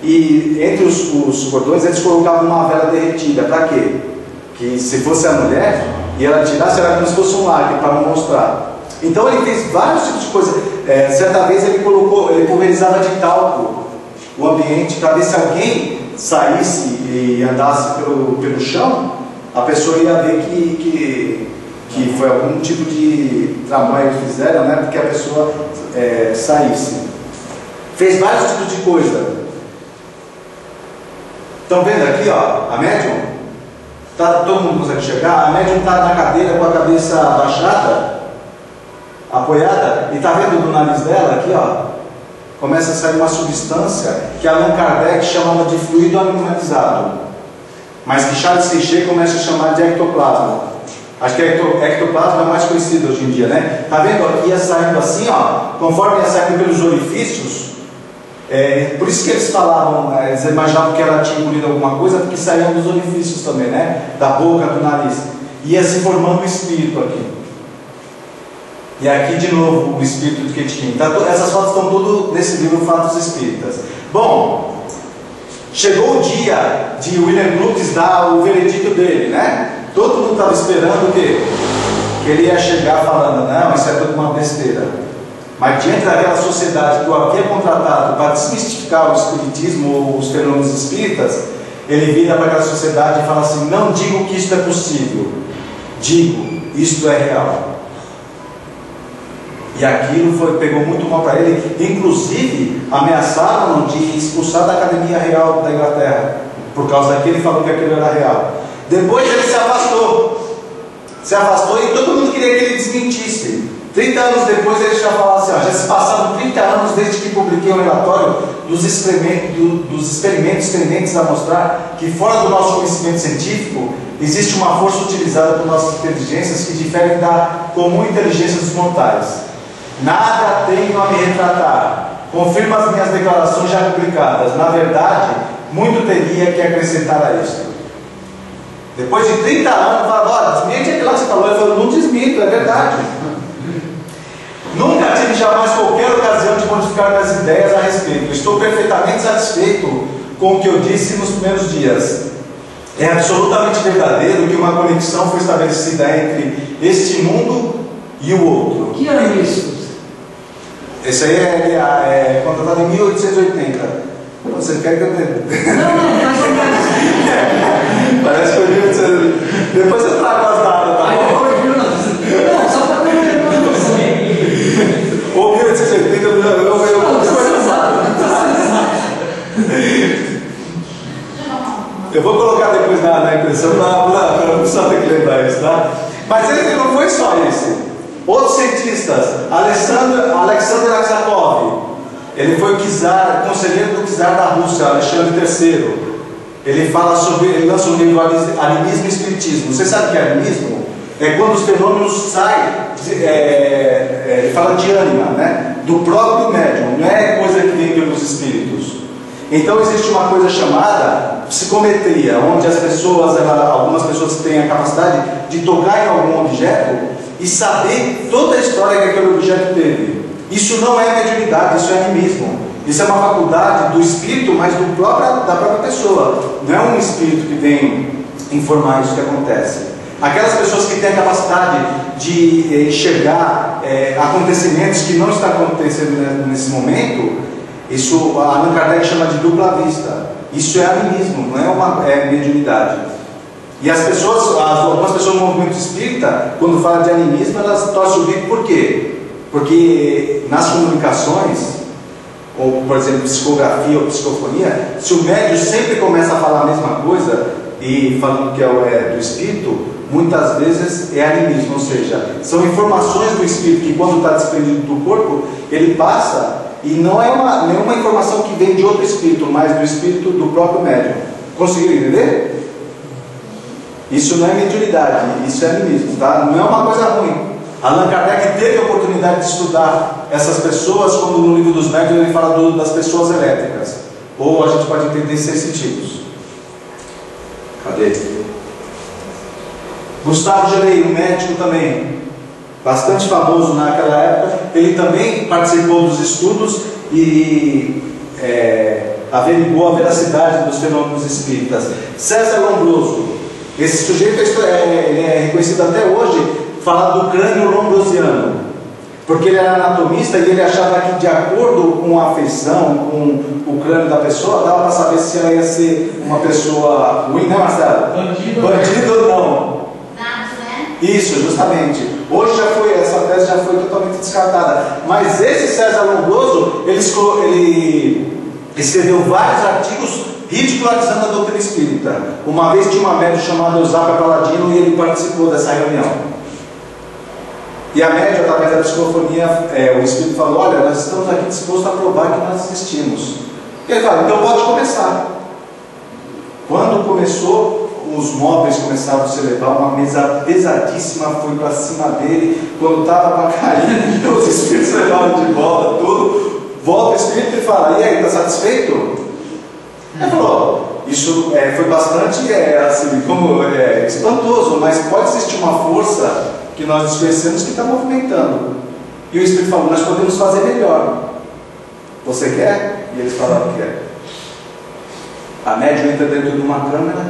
e entre os cordões eles colocavam uma vela derretida. Para quê? Que se fosse a mulher e ela tirasse, era como se fosse um lacre para não mostrar. Então ele fez vários tipos de coisa. Certa vez ele pulverizava de talco o ambiente para ver se alguém saísse e andasse pelo chão, a pessoa ia ver que foi algum tipo de trabalho que fizeram, né, porque a pessoa saísse. Fez vários tipos de coisa. Estão vendo aqui, ó, a médium? Todo mundo consegue chegar? A médium está na cadeira com a cabeça abaixada, apoiada, e está vendo do nariz dela aqui, ó? Começa a sair uma substância que Allan Kardec chamava de fluido animalizado, mas que Charles Richer começa a chamar de ectoplasma. Acho que ectoplasma é mais conhecido hoje em dia, né? Está vendo? Aqui ia saindo assim, ó, conforme ia saindo pelos orifícios. Por isso que eles falavam, eles imaginavam que ela tinha engolido alguma coisa, porque saíam dos orifícios também, né? Da boca, do nariz. Ia se formando um espírito aqui. E aqui de novo o espírito de Kate King. Essas fotos estão tudo nesse livro Fatos Espíritas. Bom, chegou o dia de William Crookes dar o veredito dele, né? Todo mundo estava esperando o quê? Que ele ia chegar falando: não, isso é tudo uma besteira. Mas diante daquela sociedade que o havia contratado para desmistificar o espiritismo ou os fenômenos espíritas, ele vira para aquela sociedade e fala assim: não digo que isto é possível, digo, isto é real. E aquilo pegou muito mal para ele. Inclusive ameaçaram de expulsar da Academia Real da Inglaterra, por causa daquele, ele falou que aquilo era real. Depois ele se afastou e todo mundo queria que ele desmentisse. 30 anos depois ele já falava assim: ó, já se passaram 30 anos desde que publiquei um relatório dos experimentos tendentes a mostrar que fora do nosso conhecimento científico existe uma força utilizada por nossas inteligências que difere da comum inteligência dos mortais. Nada tenho a me retratar, confirmo as minhas declarações já publicadas. Na verdade, muito teria que acrescentar a isto. Depois de 30 anos, fala: olha, desmente aquilo que você falou. Ele falou: não desminto, é verdade. Nunca tive jamais qualquer ocasião de modificar minhas ideias a respeito. Estou perfeitamente satisfeito com o que eu disse nos primeiros dias. É absolutamente verdadeiro que uma conexão foi estabelecida entre este mundo e o outro. Que ano é isso? Esse aí é contratado em 1880. Você quer que eu tenha? Não, Parece que foi 1880. Depois eu trago as datas, tá? Não, só para ter uma noção. Ou 1880, eu vou colocar depois na impressão para não só ter que lembrar isso, tá? Mas ele não foi só esse. Outros cientistas, Alexander Aksakov, ele foi o czar, conselheiro do czar da Rússia, Alexandre III, ele lança um livro Animismo e Espiritismo. Você sabe o que é animismo? É quando os fenômenos saem, ele fala de ânima, né? Do próprio médium, não é coisa que vem pelos espíritos. Então existe uma coisa chamada psicometria, onde algumas pessoas têm a capacidade de tocar em algum objeto e saber toda a história que aquele objeto teve. Isso não é mediunidade, isso é animismo. Isso é uma faculdade do espírito, mas da própria pessoa. Não é um espírito que vem informar isso que acontece. Aquelas pessoas que têm a capacidade de enxergar acontecimentos que não estão acontecendo nesse momento, isso a Allan Kardec chama de dupla vista. Isso é animismo, não é mediunidade. E algumas pessoas no movimento espírita, quando falam de animismo, elas torcem o bico. Por quê? Porque nas comunicações, ou por exemplo psicografia ou psicofonia, se o médium sempre começa a falar a mesma coisa e falando que é do espírito, muitas vezes é animismo, ou seja, são informações do espírito que quando está desprendido do corpo, ele passa, e não é nenhuma informação que vem de outro espírito, mas do espírito do próprio médium. Conseguiram entender? Isso não é mediunidade, isso é animismo, tá? Não é uma coisa ruim. Allan Kardec teve a oportunidade de estudar essas pessoas, quando no livro dos médiuns ele fala das pessoas elétricas, ou a gente pode entender sensitivos. Cadê? Gustavo Gerei, um médico também, bastante famoso naquela época, ele também participou dos estudos e averiguou a veracidade dos fenômenos espíritas. César Lombroso, esse sujeito ele é reconhecido até hoje, falar do crânio lombrosiano, porque ele era anatomista e ele achava que, de acordo com a afeição, com o crânio da pessoa, dava para saber se ela ia ser uma pessoa ruim, né, Marcelo? Bandido ou não. Isso, justamente. Hoje essa tese já foi totalmente descartada. Mas esse César Lombroso, ele escreveu vários artigos ridicularizando a doutrina espírita. Uma vez tinha uma médium chamada Eusapia Paladino e ele participou dessa reunião. E a médium, através da psicofonia, o espírito falou: olha, nós estamos aqui dispostos a provar que nós existimos. E ele fala: então pode começar. Quando começou, os móveis começaram a se elevar, uma mesa pesadíssima foi para cima dele. Quando estava para cair, os espíritos levaram de volta tudo. Volta o espírito e fala: e aí, está satisfeito? Ele falou: isso foi bastante espantoso, mas pode existir uma força que nós desconhecemos que está movimentando. E o espírito falou: nós podemos fazer melhor. Você quer? E eles falaram que quer. A médium entra dentro de uma câmara,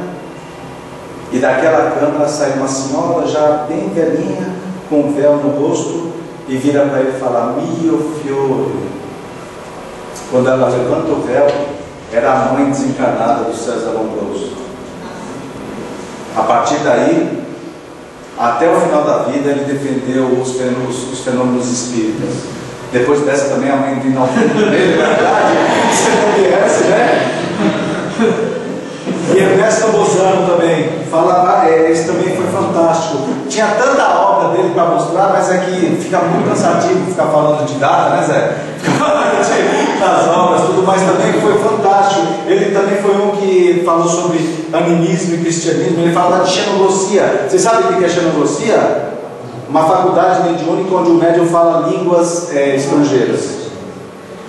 e daquela câmara sai uma senhora já bem velhinha, com um véu no rosto, e vira para ele e fala: Mio Fiore. Quando ela levanta o véu, era a mãe desencarnada do César Lombroso. A partir daí, até o final da vida, ele defendeu os fenômenos espíritas. Depois dessa também a mãe vindo ao fundo dele, na verdade, você não conhece, né? E Ernesto Bozano também, esse também foi fantástico. Tinha tanta obra dele para mostrar, mas é que fica muito cansativo ficar falando de data, né, Zé? Das obras, tudo mais também, que foi fantástico. Ele também foi um que falou sobre animismo e cristianismo. Ele fala da xenoglossia. Vocês sabem o que é xenoglossia? Uma faculdade mediúnica onde o médium fala línguas estrangeiras.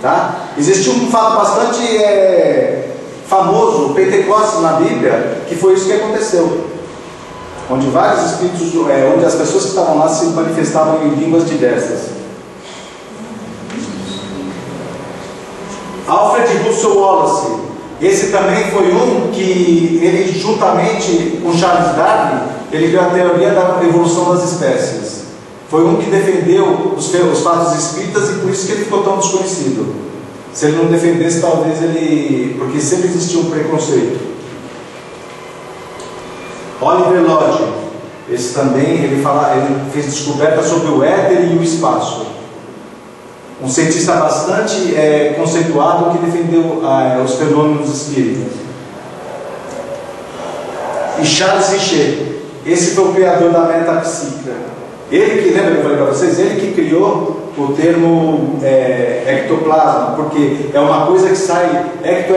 Tá? Existe um fato bastante famoso, Pentecostes na Bíblia, que foi isso que aconteceu, onde vários espíritos, onde as pessoas que estavam lá se manifestavam em línguas diversas. Alfred Russel Wallace, esse também foi um que ele, juntamente com Charles Darwin, ele criou a teoria da evolução das espécies. Foi um que defendeu os fatos espíritas e por isso que ele ficou tão desconhecido. Se ele não defendesse, talvez porque sempre existiu um preconceito. Oliver Lodge, esse também, ele fez descoberta sobre o éter e o espaço. Um cientista bastante conceituado que defendeu os fenômenos espíritas. E Charles Richer, esse foi o criador da metapsíquica. Ele que, lembra que eu falei para vocês? Ele que criou o termo ectoplasma, porque é uma coisa que sai, ecto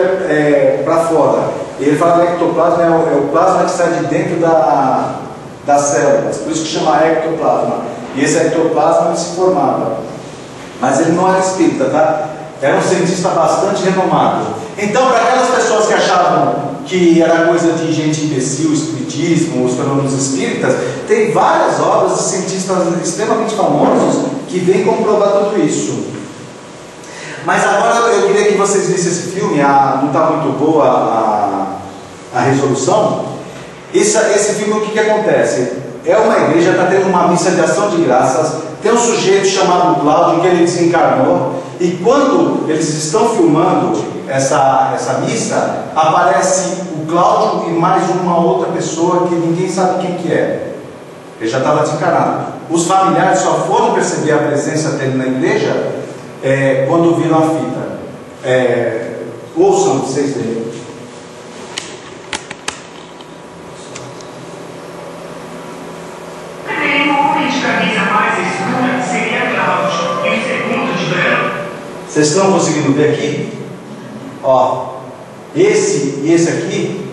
para fora. Ele fala que ectoplasma é o plasma que sai de dentro das células, por isso que chama ectoplasma. E esse ectoplasma ele se formava. Mas ele não era espírita, tá? Era um cientista bastante renomado. Então, para aquelas pessoas que achavam que era coisa de gente imbecil, o espiritismo, os fenômenos espíritas, tem várias obras de cientistas extremamente famosos que vêm comprovar tudo isso. Mas agora eu queria que vocês vissem esse filme, não está muito boa a resolução. Esse filme, o que acontece? É uma igreja, está tendo uma missa de ação de graças, tem um sujeito chamado Cláudio que ele desencarnou, e quando eles estão filmando essa missa, aparece o Cláudio e mais uma outra pessoa que ninguém sabe quem que é. Ele já estava desencarnado. Os familiares só foram perceber a presença dele na igreja quando viram a fita. Ouçam vocês verem. Vocês estão conseguindo ver aqui? Ó, esse e esse aqui,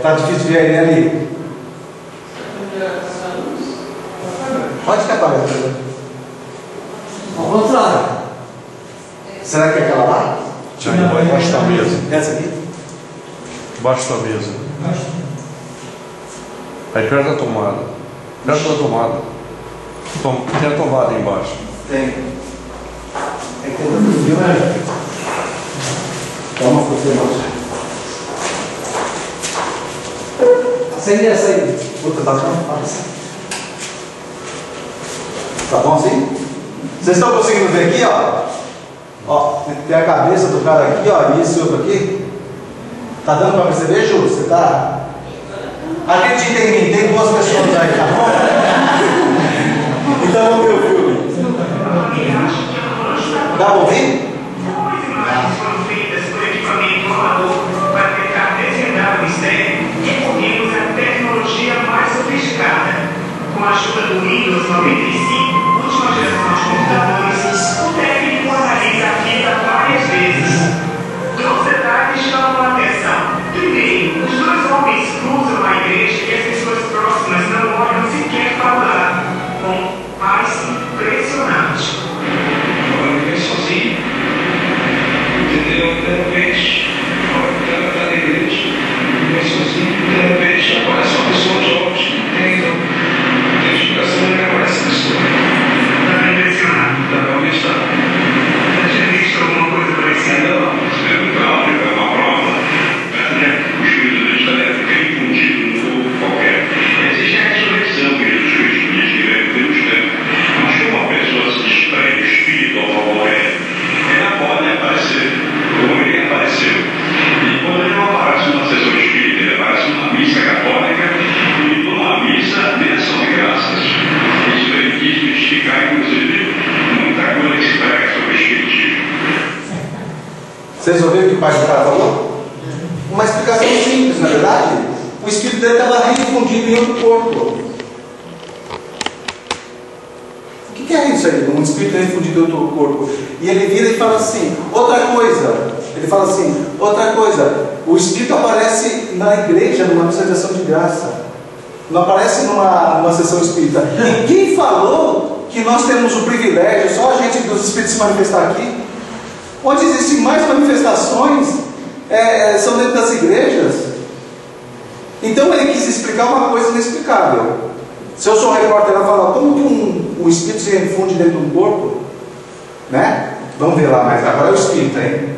tá difícil ver ele ali. Pode ficar aparecendo. Ao contrário. Será que é aquela lá? Tiago, vai embaixo da mesa. Essa aqui? Embaixo da mesa. Aí perto da tomada. Perto da tomada. Tem a tomada aí embaixo. Tem. Toma você, moça. Acende essa aí. Puta, tá tão fácil. Tá bom assim? Vocês estão conseguindo ver aqui, ó? Ó, tem a cabeça do cara aqui, ó, e esse outro aqui. Tá dando pra perceber, Ju? Você tá... Acredita em mim, tem duas pessoas aí, tá bom? Então vamos ver o filme. Dá pra ouvir? Duas imagens foram feitas por equipamento amador para tentar desvendar o mistério e recorremos à tecnologia mais sofisticada. Com a ajuda do Windows 95, última geração de computadores, o técnico analisa a fita várias vezes. Dois detalhes chamam a atenção. Primeiro, os dois homens cruzam a igreja e as pessoas próximas não olham sequer para o lado. Bom, mais impressionante. Sozinho, entendeu? De repente, olha, tá na igreja, sozinho, de repente aparece uma pessoa de óculos que entendeu, tem explicação e aparece a pessoa. Está impressionado? Realmente está. Já tinha visto alguma coisa parecida? Não, isso é muito alto, é uma prova. O espírito de Deus deve ficar infundido num corpo qualquer. Existe a ressurreição que Jesus Cristo diz que deve ter os tempos. Mas como uma pessoa se distrai do espírito ao favor ela pode aparecer, como ele apareceu. E quando ele não aparece numa sessão espírita, ele aparece numa missa católica e numa missa de ação de graças. Isso ele quis justificar, inclusive, muita coisa que se prega sobre o espiritismo. Vocês ouviram o que o pai do cara falou? Uma explicação simples, na verdade. O espírito dele estava refundido em outro corpo. O que é isso aí? Um espírito refundido em outro corpo. E ele vira e fala assim, outra coisa. Ele fala assim, outra coisa. O espírito aparece na igreja, numa missa de ação de graça. Não aparece numa sessão espírita. E quem falou que nós temos o privilégio, só a gente dos espíritos se manifestar aqui? Onde existem mais manifestações são dentro das igrejas. Então ele quis explicar uma coisa inexplicável. Se eu sou repórter, ela fala, como que um espírito se refunde dentro de um corpo? Né? Vamos ver lá, mas agora é o espírito, hein?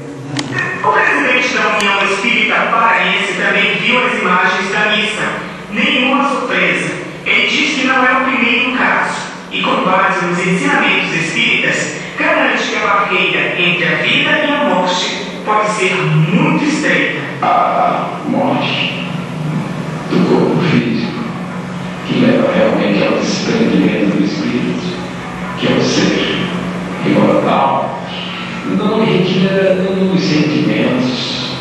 O presidente da União Espírita Paraense também viu as imagens da missa. Nenhuma surpresa. Ele diz que não é o primeiro caso. E com base nos ensinamentos espíritas, garante que a barreira entre a vida e a morte pode ser muito estreita. A morte do corpo físico, que leva realmente ao desprendimento do espírito, que é o ser imortal, não retira nem dos sentimentos,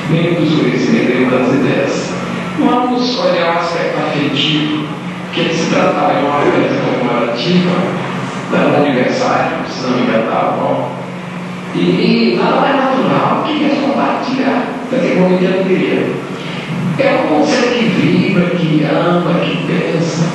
nem dos conhecimentos, nem das ideias. Vamos olhar o aspecto afetivo, que se tratar de uma coisa comemorativa, dando aniversário, se não me engano, tá bom. E nada mais natural que a compartilhar daquele momento de alegria. É um ser que vibra, que ama, que pensa.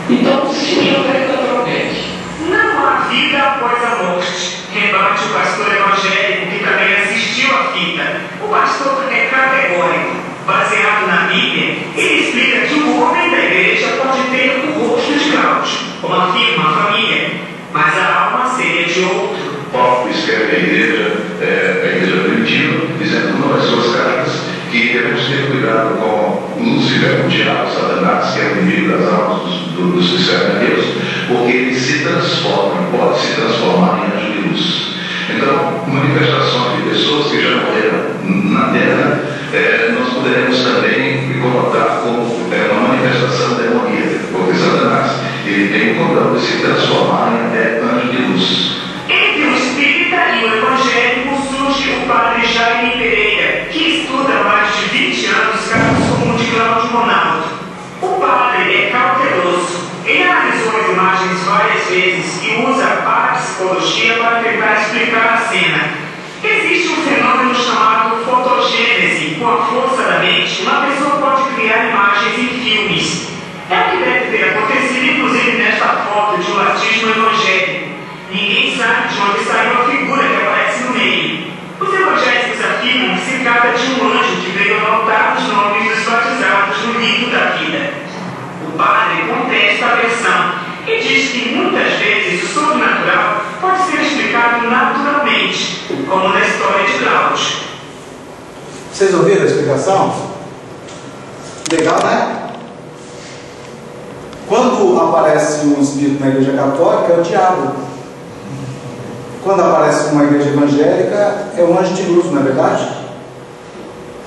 Então se joga naturalmente. Não há vida após a morte, rebate o pastor evangélico que também assistiu à fita. O pastor é categórico. Baseado na Bíblia, ele explica que o homem da igreja pode ter o rosto de Cláudio, uma filha, uma família, mas a alma seria de outro. Paulo escreve a igreja primitiva, dizendo nas suas cartas que devemos ter cuidado com Lúcifer, o diabo, Satanás, que é o inimigo das almas dos que servem a Deus, porque ele se transforma, pode se transformar em anjo de luz. Então, manifestações de pessoas que já morreram na terra, nós poderemos também conotar como uma manifestação demoníaca, porque Satanás ele tem o condão de se transformar em até anjo de luz. Entre o espírita e o evangélico surge o padre Jaime Pereira, que estuda há mais de 20 anos casos como o de Cláudio Ronaldo. O padre é cauteloso. Ele analisou as imagens várias vezes e usa a parapsicologia para tentar explicar a cena. Existe um fenômeno chamado fotogênese. Com a força da mente, uma pessoa pode criar imagens em filmes. É o que deve ter acontecido, inclusive, nesta foto de um batismo evangélico. Ninguém sabe de onde saiu a figura que aparece no meio. Os evangélicos afirmam que se trata de um anjo que veio anotar os nomes dos batizados no livro da vida. O padre contesta a versão e diz que muitas vezes o sobrenatural pode ser explicado naturalmente, como na história de Cláudio. Vocês ouviram a explicação? Legal, né? Quando aparece um espírito na igreja católica, é o diabo. Quando aparece uma igreja evangélica, é um anjo de luz, não é verdade?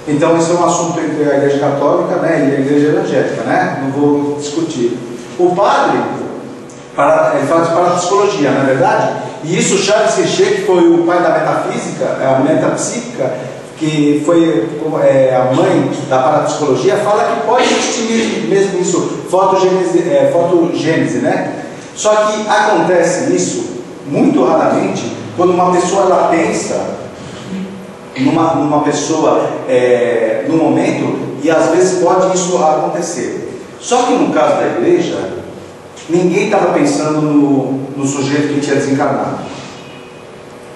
Então, isso é um assunto entre a igreja católica, né, e a igreja evangélica, né? Não vou discutir. O padre, ele fala de parapsicologia, não é verdade? E isso, Charles Richer, que foi o pai da metafísica, a metapsíquica, que foi a mãe da parapsicologia, fala que pode existir mesmo isso, fotogênese, né? Só que acontece isso muito raramente quando uma pessoa ela pensa numa pessoa no momento, e às vezes pode isso acontecer. Só que no caso da igreja, ninguém estava pensando no sujeito que tinha desencarnado.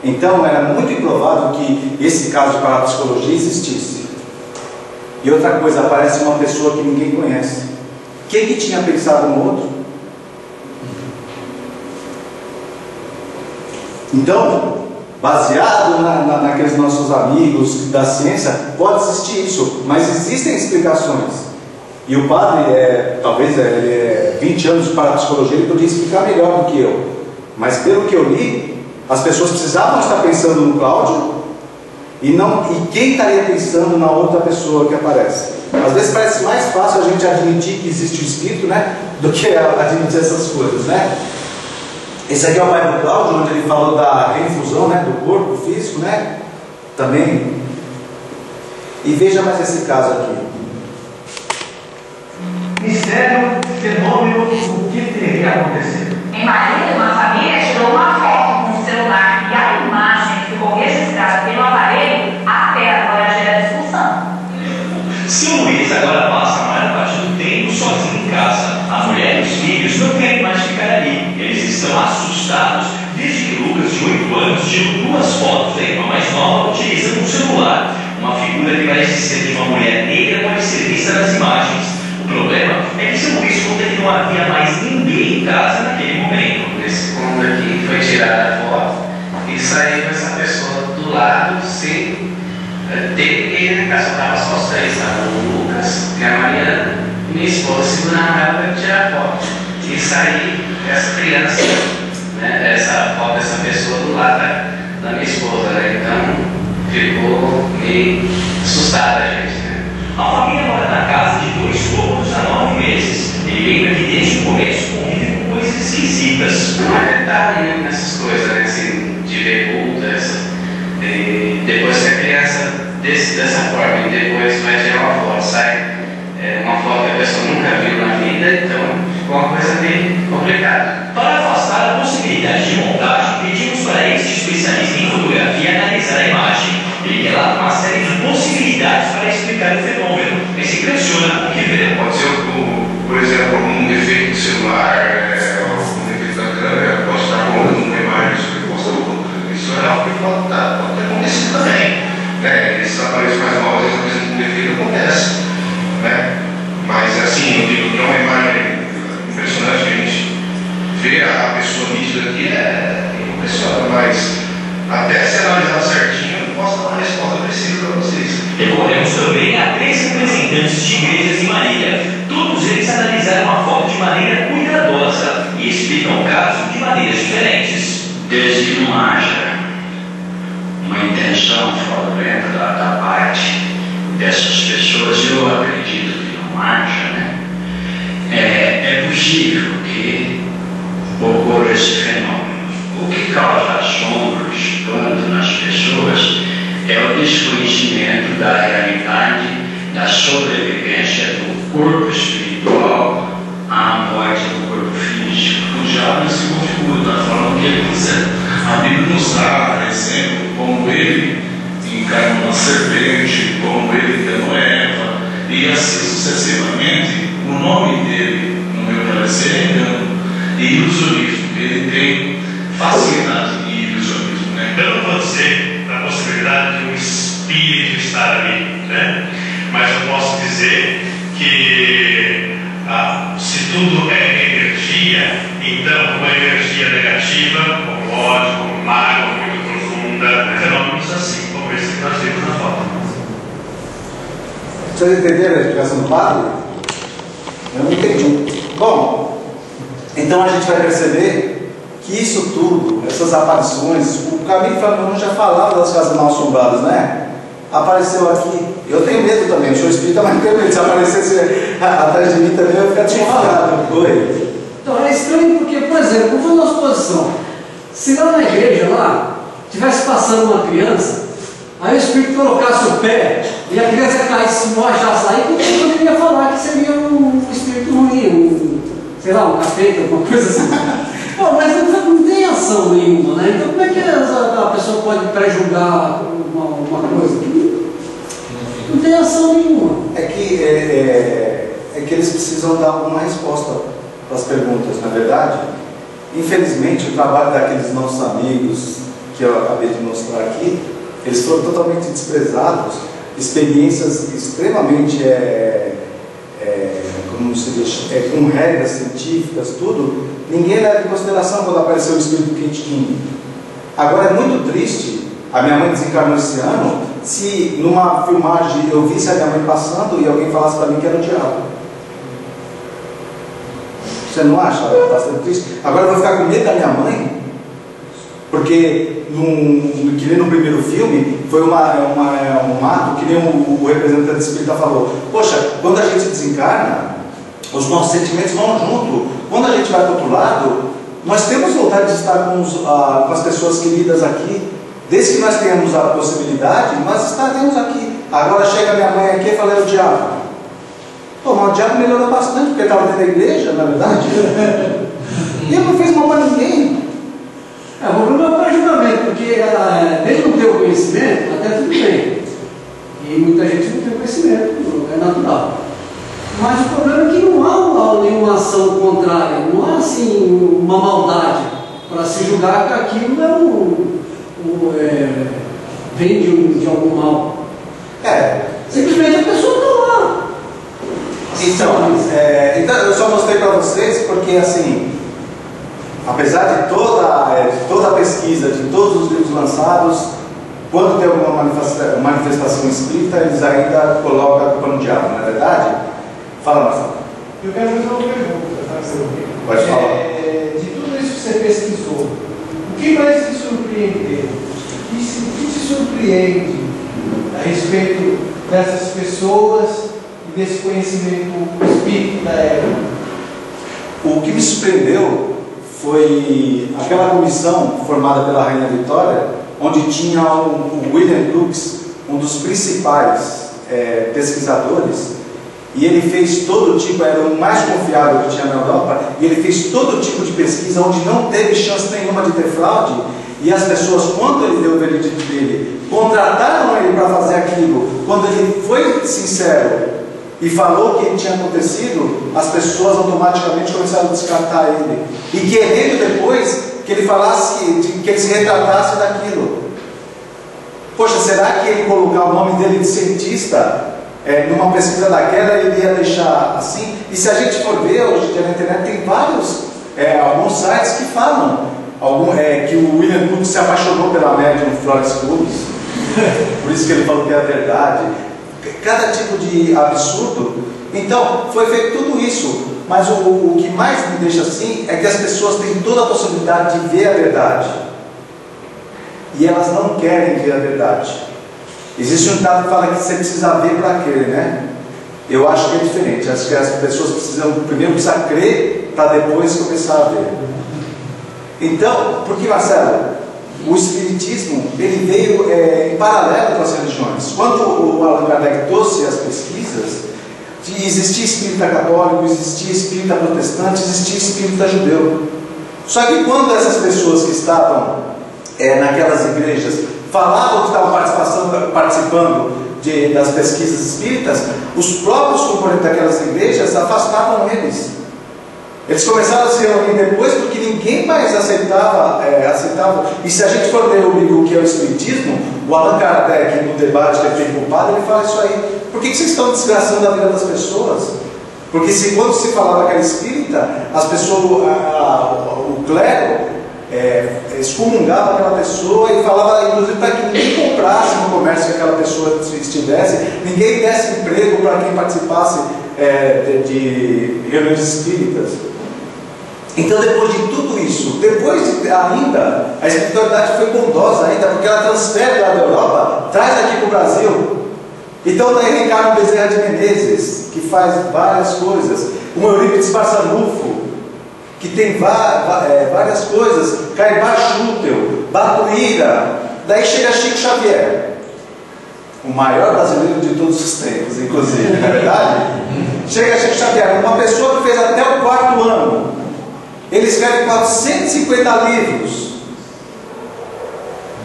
Então era muito improvável que esse caso de parapsicologia existisse. E outra coisa, aparece uma pessoa que ninguém conhece. Quem que tinha pensado no outro? Então, baseado naqueles nossos amigos da ciência, pode existir isso, mas existem explicações. E o padre, talvez ele 20 anos de parapsicologia, ele podia explicar melhor do que eu. Mas pelo que eu li, as pessoas precisavam estar pensando no Cláudio e quem estaria pensando na outra pessoa que aparece. Às vezes parece mais fácil a gente admitir que existe o espírito, né, do que admitir essas coisas, né? Esse aqui é o pai do Cláudio, onde ele falou da reinfusão, né, do corpo físico, né? Também. E veja mais esse caso aqui. Mistério, fenômeno, o que teria acontecido? Em Marília, uma família tirou uma foto com o celular e a imagem ficou registrada pelo aparelho até agora gera discussão. Se o Luiz agora passa a maior parte do tempo sozinho em casa, a mulher e os filhos não querem mais ficar ali. Eles estão assustados desde que Lucas, de 8 anos, tirou 2 fotos da irmã mais nova utilizando um celular. Uma figura que parece ser de uma mulher negra pode ser vista nas imagens. O problema é que seu Luiz conta que não havia mais ninguém em casa naquele momento. Nesse ponto aqui foi tirada a foto e saiu com essa pessoa do lado sem ter ninguém na casa. Estava só os 3, estava o Lucas e a Mariana. Minha esposa segurava ela para tirar a foto e sair essa criança, né, essa foto dessa pessoa do lado da minha esposa, né? Então ficou meio assustada a gente, né? A família mora na casa de 2 cômodos há 9 meses. Ele lembra que desde o começo convive com coisas esquisitas. Tá muito nessas coisas, né? Assim, de ver cultas. Depois que a criança dessa forma e depois vai tirar uma foto, sai uma foto que a pessoa nunca viu na vida, então ficou uma coisa bem complicada. Para afastar a possibilidade possibilidades para explicar o fenômeno, mas se impressiona o que vê. Pode ser, por exemplo, um defeito de celular, um defeito da câmera, posso estar colocando uma imagem sobre posta isso é algo que pode ter acontecido também. Né? Esses aparelhos mais novos, eles apresentam um defeito, acontece. Né? Mas assim, eu digo que é uma imagem impressionante, a gente vê a pessoa nítida aqui, impressiona, mas até ser analisado certinho, eu não posso dar uma resposta precisa para vocês. Recorremos também a 3 representantes de igrejas em Marília. Todos eles analisaram a foto de maneira cuidadosa e explicam o caso de maneiras diferentes. Desde que não haja uma intenção fraudulenta da parte dessas pessoas, eu acredito que não haja, né? É possível que ocorra esse fenômeno. O que causa assombro, espanto nas pessoas é o desconhecimento da realidade da sobrevivência do corpo espiritual à morte do corpo físico. O diabo se configura da forma que ele quiser. A Bíblia nos dá exemplo como ele encarnou uma serpente, como ele encarnou Eva, e assim sucessivamente. O nome dele, no meu parecer, é engano e ilusionismo. Ele tem facilidade de ilusionismo, né? Eu não vou dizer a possibilidade de um espírito estar ali, né? Mas eu posso dizer que se tudo é energia, então uma energia negativa, como ódio, como mágoa muito profunda, fenômenos assim, como esse que nós vimos na foto. Vocês entenderam a explicação do padre? Eu não entendi. Bom, então a gente vai perceber que isso tudo, essas aparições, o Camilo Flaviano já falava das casas mal assombradas, né? Apareceu aqui. Eu tenho medo também, eu sou espírita, mas não tenho medo. Se aparecesse atrás de mim também, eu ia ficar desconfiado. Oi. Então é estranho porque, por exemplo, como foi a nossa posição? Se lá na igreja, lá, tivesse passando uma criança, aí o espírito colocasse o pé e a criança caísse, se achasse aí, eu poderia falar que seria um espírito ruim, sei lá, um capeta, alguma coisa assim. Bom, mas não tem ação nenhuma, né? Então como é que a pessoa pode pré-julgar uma coisa? Não tem ação nenhuma. É que eles precisam dar alguma resposta para as perguntas, na verdade. Infelizmente, o trabalho daqueles nossos amigos que eu acabei de mostrar aqui, eles foram totalmente desprezados, experiências extremamente como se diz, com regras científicas, tudo, ninguém leva em consideração quando apareceu o espírito quentinho. Agora é muito triste, a minha mãe desencarnou esse ano, se numa filmagem eu visse a minha mãe passando e alguém falasse para mim que era o diabo. Você não acha bastante triste? Agora eu vou ficar com medo da minha mãe, porque que nem no primeiro filme, foi um ato que nem o representante espírita falou. Poxa, quando a gente desencarna, os nossos sentimentos vão junto. Quando a gente vai para o outro lado, nós temos vontade de estar com as pessoas queridas aqui. Desde que nós tenhamos a possibilidade, nós estaremos aqui. Agora chega minha mãe aqui e fala, é o diabo. Pô, mas o diabo melhorou bastante, porque estava dentro da igreja, na verdade. E ele não fez mal para ninguém. O problema é o pré-julgamento, porque desde não ter o conhecimento, até tudo bem. E muita gente não tem conhecimento, é natural. Mas o problema é que não há nenhuma ação contrária, não há assim uma maldade para se julgar que aquilo vem de algum mal. Simplesmente a pessoa está lá. Então eu só mostrei para vocês porque assim, apesar de toda a pesquisa, de todos os livros lançados, quando tem alguma manifestação espírita, eles ainda colocam a culpa no diabo, não é verdade? Fala, Marcelo. Eu quero fazer uma pergunta, tá? Pode falar. De tudo isso que você pesquisou, o que mais te surpreendeu? O que te surpreende a respeito dessas pessoas e desse conhecimento espírita da época? O que me surpreendeu foi aquela comissão formada pela Rainha Vitória, onde tinha o William Crookes, um dos principais pesquisadores, e ele fez todo tipo, era o mais confiável que tinha na Europa, e ele fez todo tipo de pesquisa onde não teve chance nenhuma de ter fraude, e as pessoas, quando ele deu o veredito dele, contrataram ele para fazer aquilo, quando ele sincero e falou o que tinha acontecido, as pessoas automaticamente começaram a descartar ele. E querendo depois que ele falasse, que ele se retratasse daquilo. Poxa, será que ele colocar o nome dele de cientista numa pesquisa daquela, ele ia deixar assim? E se a gente for ver, hoje em dia na internet tem vários, alguns sites que falam que o William Cook se apaixonou pela médium Florence Cruz, por isso que ele falou que é a verdade. Cada tipo de absurdo. Então, foi feito tudo isso. Mas o que mais me deixa assim é que as pessoas têm toda a possibilidade de ver a verdade. E elas não querem ver a verdade. Existe um ditado que fala que você precisa ver para crer, né? Eu acho que é diferente. Acho que as pessoas primeiro precisam crer para depois começar a ver. Então, porque, Marcelo, o Espiritismo ele veio em paralelo com as religiões. Quando o Allan Kardec trouxe as pesquisas, existia espírita católico, existia espírita protestante, existia espírita judeu. Só que quando essas pessoas que estavam naquelas igrejas falavam que estavam participando das pesquisas espíritas, os próprios componentes daquelas igrejas afastavam eles. Eles começaram a se reunir depois porque ninguém mais aceitava. E se a gente for ler o livro que é o Espiritismo, o Allan Kardec, no debate que é feito com o padre, ele fala isso aí. Por que vocês estão desgraçando a vida das pessoas? Porque quando se falava que era espírita, as pessoas, o clero, excomungava aquela pessoa e falava, inclusive, para que ninguém comprasse no comércio que aquela pessoa estivesse, ninguém desse emprego para quem participasse de reuniões espíritas. Então, depois de tudo isso, ainda, a espiritualidade foi bondosa ainda, porque ela transfere lá da Europa, traz aqui para o Brasil. Então, daí Ricardo Bezerra de Menezes, que faz várias coisas, o Eurípides Barçanufo, que tem várias coisas, Caibá Schutel, Batuíra, daí chega Chico Xavier, o maior brasileiro de todos os tempos, inclusive, não é verdade? Chega Chico Xavier, uma pessoa que fez até o 4º ano. Ele escreve 450 livros.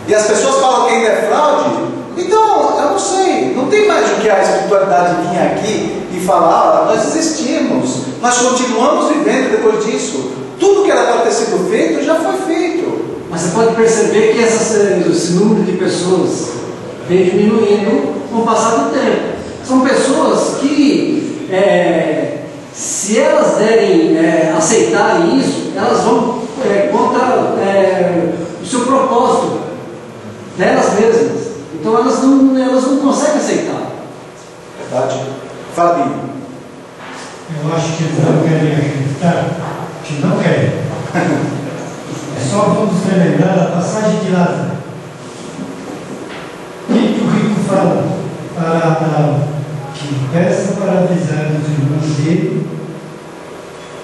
E as pessoas falam que ainda é fraude. Então, eu não sei. Não tem mais o que a espiritualidade vir aqui e falar, nós existimos. Nós continuamos vivendo depois disso. Tudo que era para ter sido feito, já foi feito. Mas você pode perceber que esse número de pessoas vem diminuindo com o passar do tempo. São pessoas que... se elas aceitarem isso, elas vão contra o seu propósito delas mesmas. Então elas não conseguem aceitar. Verdade. Fabinho. Eu acho que eles não querem acreditar, que não querem. Só vamos relembrar a passagem de Lázaro. O que o rico fala para Abraão? Que peça para avisar os irmãos dele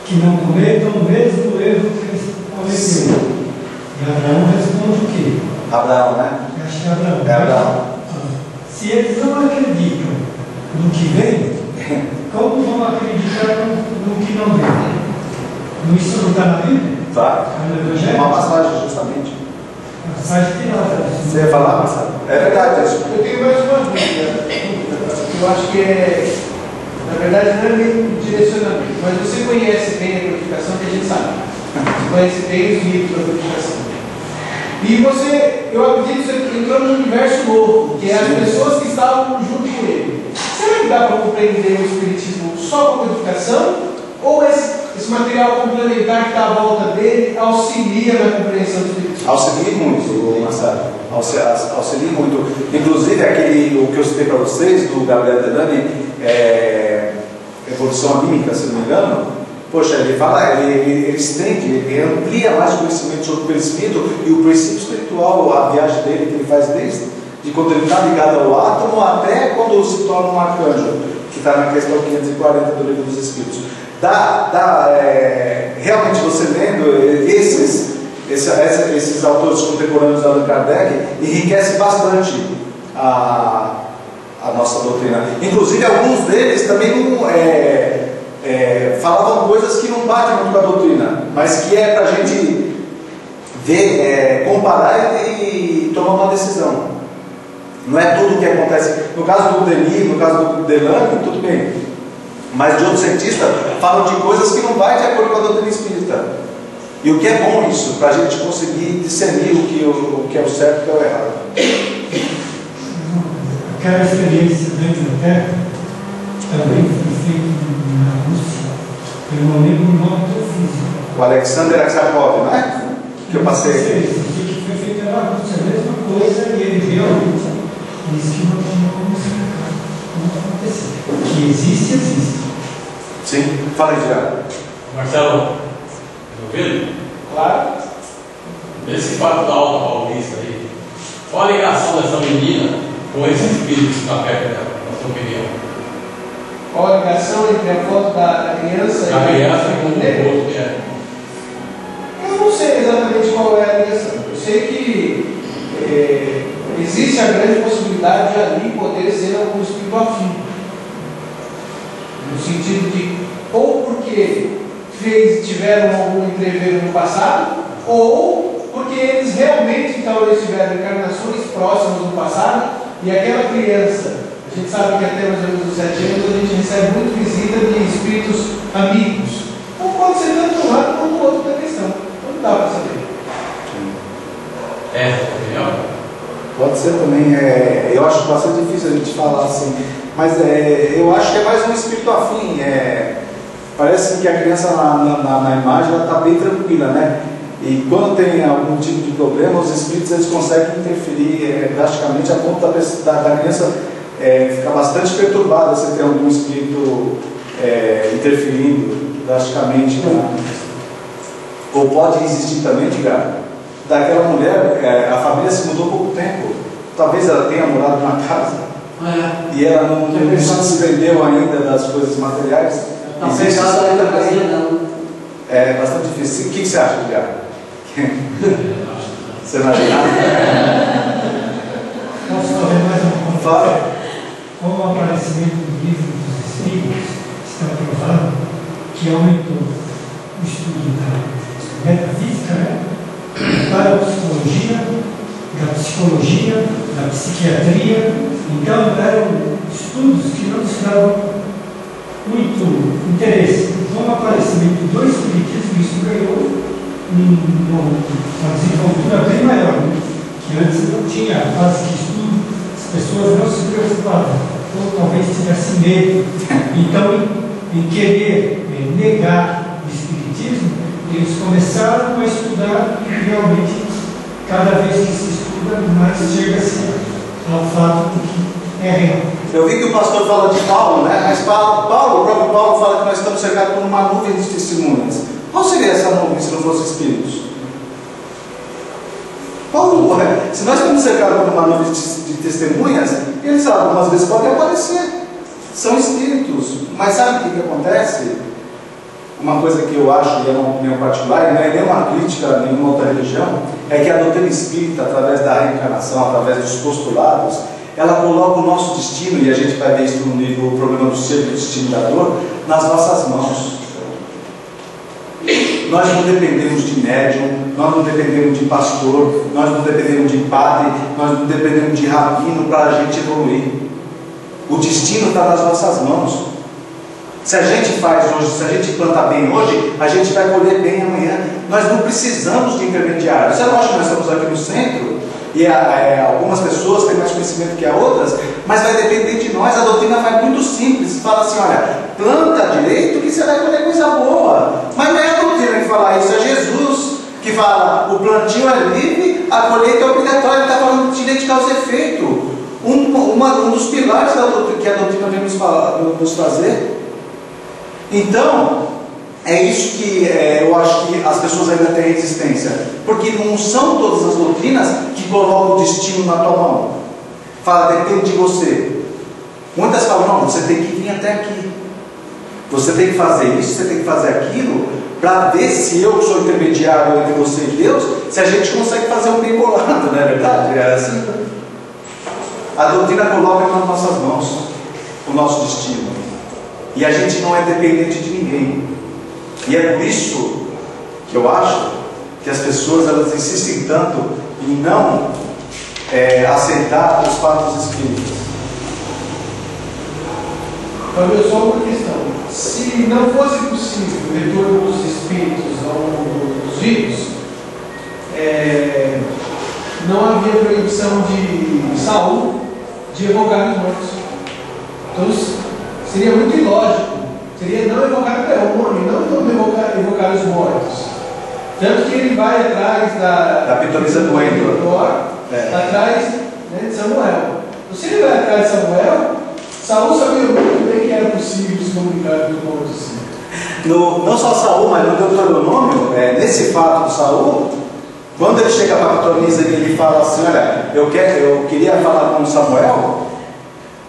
que não cometam o mesmo erro que eles cometeram. E Abraão responde o quê? Abraão, né? Acho que é Abraão. É Abraão. Se eles não acreditam no que vem, como vão acreditar no que não vem? Não isso não está na Bíblia? Tá. No Evangelho? Uma passagem, justamente. A passagem de Lázaro. Você ia falar, Marcelo? É verdade isso. Eu tenho mais uma dúvida. Eu acho que na verdade não é meio direcionamento, mas você conhece bem a codificação, que a gente sabe. Você conhece bem os livros da codificação. E eu acredito que você entrou num universo novo, que é as pessoas que estavam junto com ele. Será que dá para compreender o Espiritismo só com a codificação? Ou esse material complementar que está à volta dele auxilia na compreensão do Espiritismo? Auxilia muito, Marcelo. Auxilia muito. Inclusive, o que eu citei para vocês, do Gabriel Delany, Evolução Anímica, se não me engano, poxa, ele fala, ele estende, ele amplia mais o conhecimento sobre o perispírito e o princípio espiritual, a viagem dele que ele faz desde quando ele está ligado ao átomo até quando se torna um arcanjo, que está na questão 540 do Livro dos Espíritos. Realmente você lendo esses autores contemporâneos da Allan Kardec, enriquece bastante a nossa doutrina. Inclusive, alguns deles também falavam coisas que não batem muito com a doutrina, mas que é para a gente ver, comparar e tomar uma decisão. Não é tudo o que acontece. No caso do Denis, no caso do Delano, tudo bem. Mas de outros cientistas falam de coisas que não vai de acordo com a doutrina espírita. E o que é bom isso, para a gente conseguir discernir o que é o certo e o que é o errado. Aquela experiência dentro da Terra também foi feita na Rússia. Eu não lembro o nome do físico. O Alexander Aksakov, não é? Que eu passei aqui. Foi feita na Rússia, a mesma coisa, e ele realmente disse que não tinha como explicar como acontecer. Que existe. Sim, fala aí, Thiago. Marcelo, ouvindo? Claro. Nesse fato da Alta Paulista aí, qual a ligação dessa menina com esse espírito que está perto dela, na sua opinião? Qual a ligação entre a foto da criança A criança com o outro que é? Eu não sei exatamente qual é a ligação. Eu sei que existe a grande possibilidade de ali poder ser algum espírito afim. No sentido de, ou porque tiveram algum entreveiro no passado, ou porque eles realmente talvez tiveram encarnações próximas no passado, e aquela criança, a gente sabe que até mais ou menos os 7 anos a gente recebe muito visita de espíritos amigos. Então pode ser tanto um lado quanto o outro da questão. Não dá para saber. Pode ser também. Eu acho bastante difícil a gente falar assim. Mas eu acho que é mais um espírito afim. Parece que a criança na imagem está bem tranquila, né? E quando tem algum tipo de problema, os espíritos eles conseguem interferir drasticamente a ponto da criança ficar bastante perturbada se tem algum espírito interferindo drasticamente. Ou pode existir também, diga, daquela mulher, a família se mudou há pouco tempo. Talvez ela tenha morado na casa e ela não se desprendeu ainda das coisas materiais. Existe isso aí também. É bastante difícil. O que você acha, Diago? Você não acha nada? Posso fazer mais uma conta? Fala. Com o aparecimento do livro dos Espíritos, está provado que aumentou o estudo da metafísica, né? Da psicologia, da psiquiatria. Então, eram estudos que não se davam muito interesse. Com o aparecimento do Espiritismo, isso ganhou uma desenvoltura bem maior, que antes não tinha quase que estudo, as pessoas não se preocupavam, ou talvez tivessem medo. Então, em querer negar o Espiritismo, eles começaram a estudar e realmente, cada vez que se estuda, mais chega-se ao fato de que é real. Eu vi que o pastor fala de Paulo, né? Mas o próprio Paulo fala que nós estamos cercados por uma nuvem de testemunhas. Qual seria essa nuvem se não fosse espíritos? Paulo, se nós estamos cercados por uma nuvem de testemunhas, eles algumas vezes podem aparecer. São espíritos. Mas sabe o que acontece? Uma coisa que eu acho, e é uma opinião particular, e não é nenhuma crítica a nenhuma outra religião, é que a doutrina espírita, através da reencarnação, através dos postulados, ela coloca o nosso destino, e a gente vai ver isso no livro O Problema do Ser, do Destino da Dor, nas nossas mãos. Nós não dependemos de médium, nós não dependemos de pastor, nós não dependemos de padre, nós não dependemos de rabino para a gente evoluir. O destino está nas nossas mãos. Se a gente faz hoje, se a gente planta bem hoje, a gente vai colher bem amanhã. Nós não precisamos de intermediários. É lógico que nós estamos aqui no centro, e algumas pessoas têm mais conhecimento que outras, mas vai depender de nós. A doutrina vai muito simples, fala assim, olha, planta direito que você vai colher coisa boa. Mas não é a doutrina que fala isso, é Jesus que fala, o plantio é livre, a colheita é obrigatória. Ele está falando de direito de causa e efeito, um dos pilares da doutrina, que a doutrina vem nos fazer. Então, é isso que eu acho que as pessoas ainda têm resistência, porque não são todas as doutrinas que colocam o destino na tua mão. Fala, depende de você. Muitas falam, não, você tem que vir até aqui, você tem que fazer isso, você tem que fazer aquilo, para ver se eu sou intermediário entre você e Deus, se a gente consegue fazer um bem bolado, não é verdade? É assim. A doutrina coloca nas nossas mãos o nosso destino, e a gente não é dependente de ninguém. E é por isso que eu acho que as pessoas elas insistem tanto em não aceitar os fatos espíritas? Fabio, só uma questão. Se não fosse possível o retorno dos espíritos ou dos vivos, não havia proibição de Saul de evocar os mortos. Então seria muito ilógico. Seria não evocar o homem, não evocar os mortos. Tanto que ele vai atrás da pitonisa do Endor, atrás, né, de Samuel. Então, se ele vai atrás de Samuel, Saul sabia muito bem que era possível se comunicar com os mortos. Não só Saul, mas no Deuteronômio, nesse fato do Saul, quando ele chega para a pitonisa e ele fala assim: olha, eu queria falar com Samuel,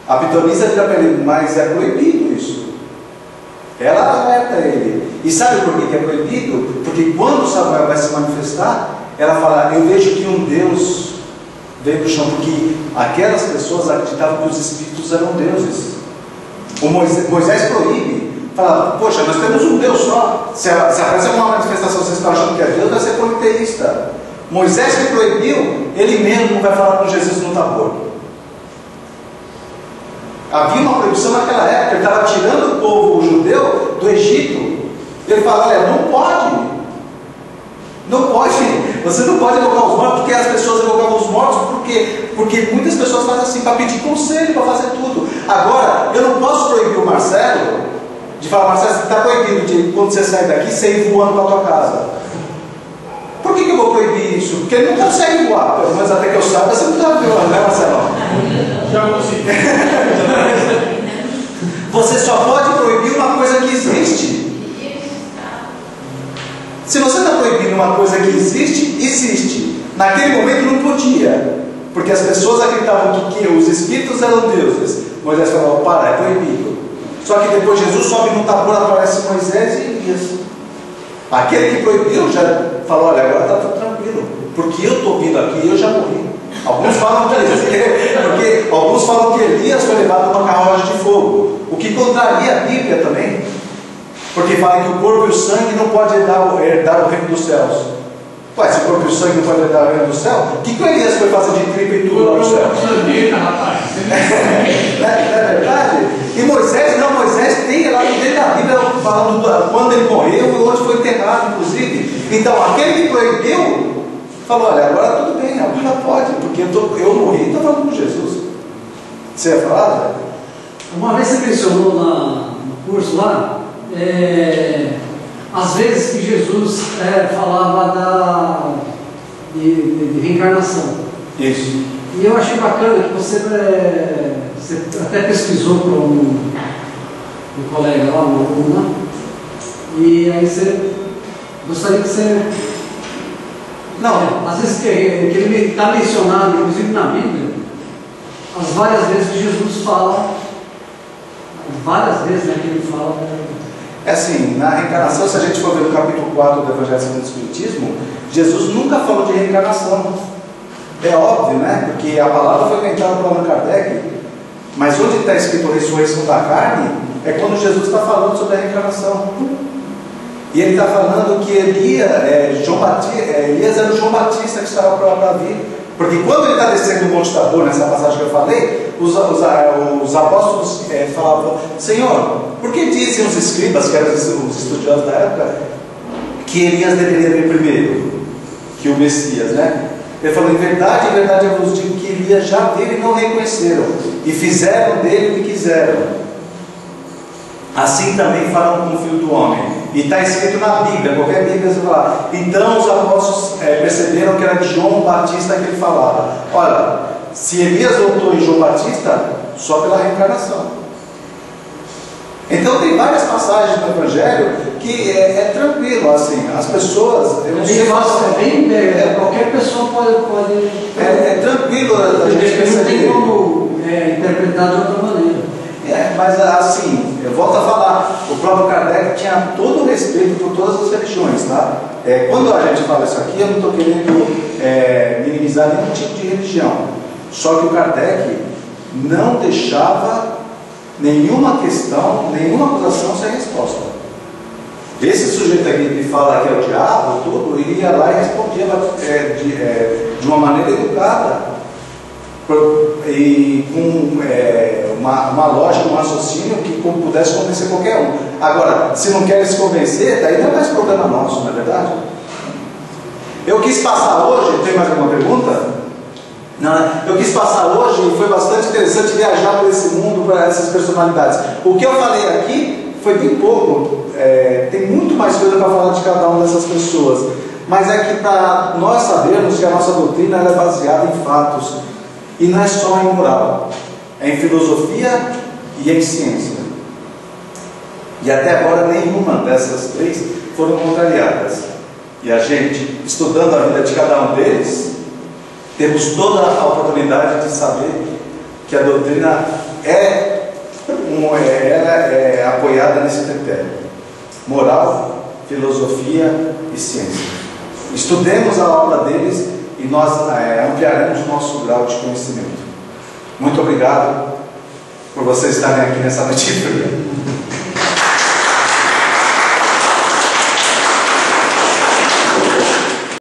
a pitonisa vira para ele: mas é proibido isso. Ela alerta ele. E sabe por que é proibido? Porque quando Samuel vai se manifestar, ela fala: eu vejo que um Deus veio do chão, porque aquelas pessoas acreditavam que os espíritos eram deuses. O Moisés proíbe, fala: poxa, nós temos um Deus só. Se aparecer uma manifestação, vocês estão achando que é Deus, vai ser politeísta. Moisés que proibiu, ele mesmo vai falar com Jesus no Tabor. Havia uma proibição naquela época, ele estava tirando o povo judeu do Egito. Ele fala: olha, não pode, você não pode evocar os mortos, porque as pessoas evocavam os mortos, porque muitas pessoas fazem assim, para pedir conselho, para fazer tudo. Agora, eu não posso proibir o Marcelo, de falar: Marcelo, você está proibido de, quando você sair daqui, você ir voando para a tua casa. Por que eu vou proibir isso? Porque ele não consegue voar, pelo menos até que eu saiba, você não está voando, né, Marcelo? Já consegui. Você só pode proibir uma coisa que existe. Se você está proibindo uma coisa que existe. Naquele momento não podia, porque as pessoas acreditavam que os espíritos eram deuses. Moisés falou: para, é proibido. Só que depois Jesus sobe no Tabor, aparece Moisés e Elias. Aquele que proibiu já falou: olha, agora está tudo tranquilo, porque eu estou vindo aqui e eu já morri. Alguns falam que Elias foi levado numa carruagem de fogo, o que contraria a Bíblia também, porque fala que o corpo e o sangue não podem herdar o reino dos céus. Ué, se o corpo e o sangue não podem herdar o reino dos céus, o que Elias foi fazer de tripa e tudo lá no céu? Não é verdade? E Moisés tem lá dentro da Bíblia falando quando ele morreu e onde foi enterrado, inclusive. Então aquele que proibiu falou: olha, agora tudo bem, agora pode, porque eu morri e estou falando com Jesus. Você ia falar, Zé? Uma vez você mencionou no curso lá, às vezes que Jesus falava de reencarnação. Isso. E eu achei bacana que você até pesquisou para um colega lá, um aluno lá, e aí você gostaria que você... Não, às vezes que ele está mencionado, inclusive na Bíblia, as várias vezes que Jesus fala, várias vezes, né, que ele fala. É assim, na reencarnação, se a gente for ver no capítulo 4 do Evangelho segundo o Espiritismo, Jesus nunca falou de reencarnação. É óbvio, né? Porque a palavra foi inventada por Allan Kardec, mas onde está escrito a ressurreição da carne, é quando Jesus está falando sobre a reencarnação. E ele está falando que Elias era o João Batista que estava para vir. Porque quando ele está descendo do Monte Tabor, nessa passagem que eu falei, os apóstolos falavam: Senhor, por que dizem os escribas, que eram os estudiosos da época, que Elias deveria vir primeiro que o Messias, né? Ele falou: em verdade eu vos digo que Elias já veio e não reconheceram, e fizeram dele o que quiseram. Assim também falam com o Filho do Homem. E está escrito na Bíblia, qualquer Bíblia você fala. Então os apóstolos perceberam que era de João Batista que ele falava. Olha, se Elias voltou em João Batista, só pela reencarnação. Então tem várias passagens no Evangelho que é tranquilo, assim, as pessoas... Eu não sei qualquer pessoa pode é tranquilo a gente perceber. Não tem como interpretar de outra maneira. Mas assim, eu volto a falar, o próprio Kardec tinha todo o respeito por todas as religiões, tá? Quando a gente fala isso aqui, eu não estou querendo minimizar nenhum tipo de religião. Só que o Kardec não deixava nenhuma questão, nenhuma acusação sem resposta. Esse sujeito aqui que fala que é o diabo, tudo, ele ia lá e respondia de uma maneira educada. e com uma lógica, um raciocínio que pudesse convencer qualquer um. Agora, se não querem se convencer, daí não é mais problema nosso, não é verdade? Eu quis passar hoje, tem mais alguma pergunta? Não, né? Eu quis passar hoje e foi bastante interessante viajar por esse mundo, para essas personalidades. O que eu falei aqui foi bem pouco, tem muito mais coisa para falar de cada uma dessas pessoas, mas é que para nós sabermos que a nossa doutrina é baseada em fatos, e não é só em moral, é em filosofia e em ciência. E até agora nenhuma dessas três foram contrariadas. E a gente, estudando a vida de cada um deles, temos toda a oportunidade de saber que a doutrina é apoiada nesse critério: moral, filosofia e ciência. Estudemos a obra deles e nós ampliaremos o nosso grau de conhecimento. Muito obrigado por vocês estarem aqui nessa noite fria.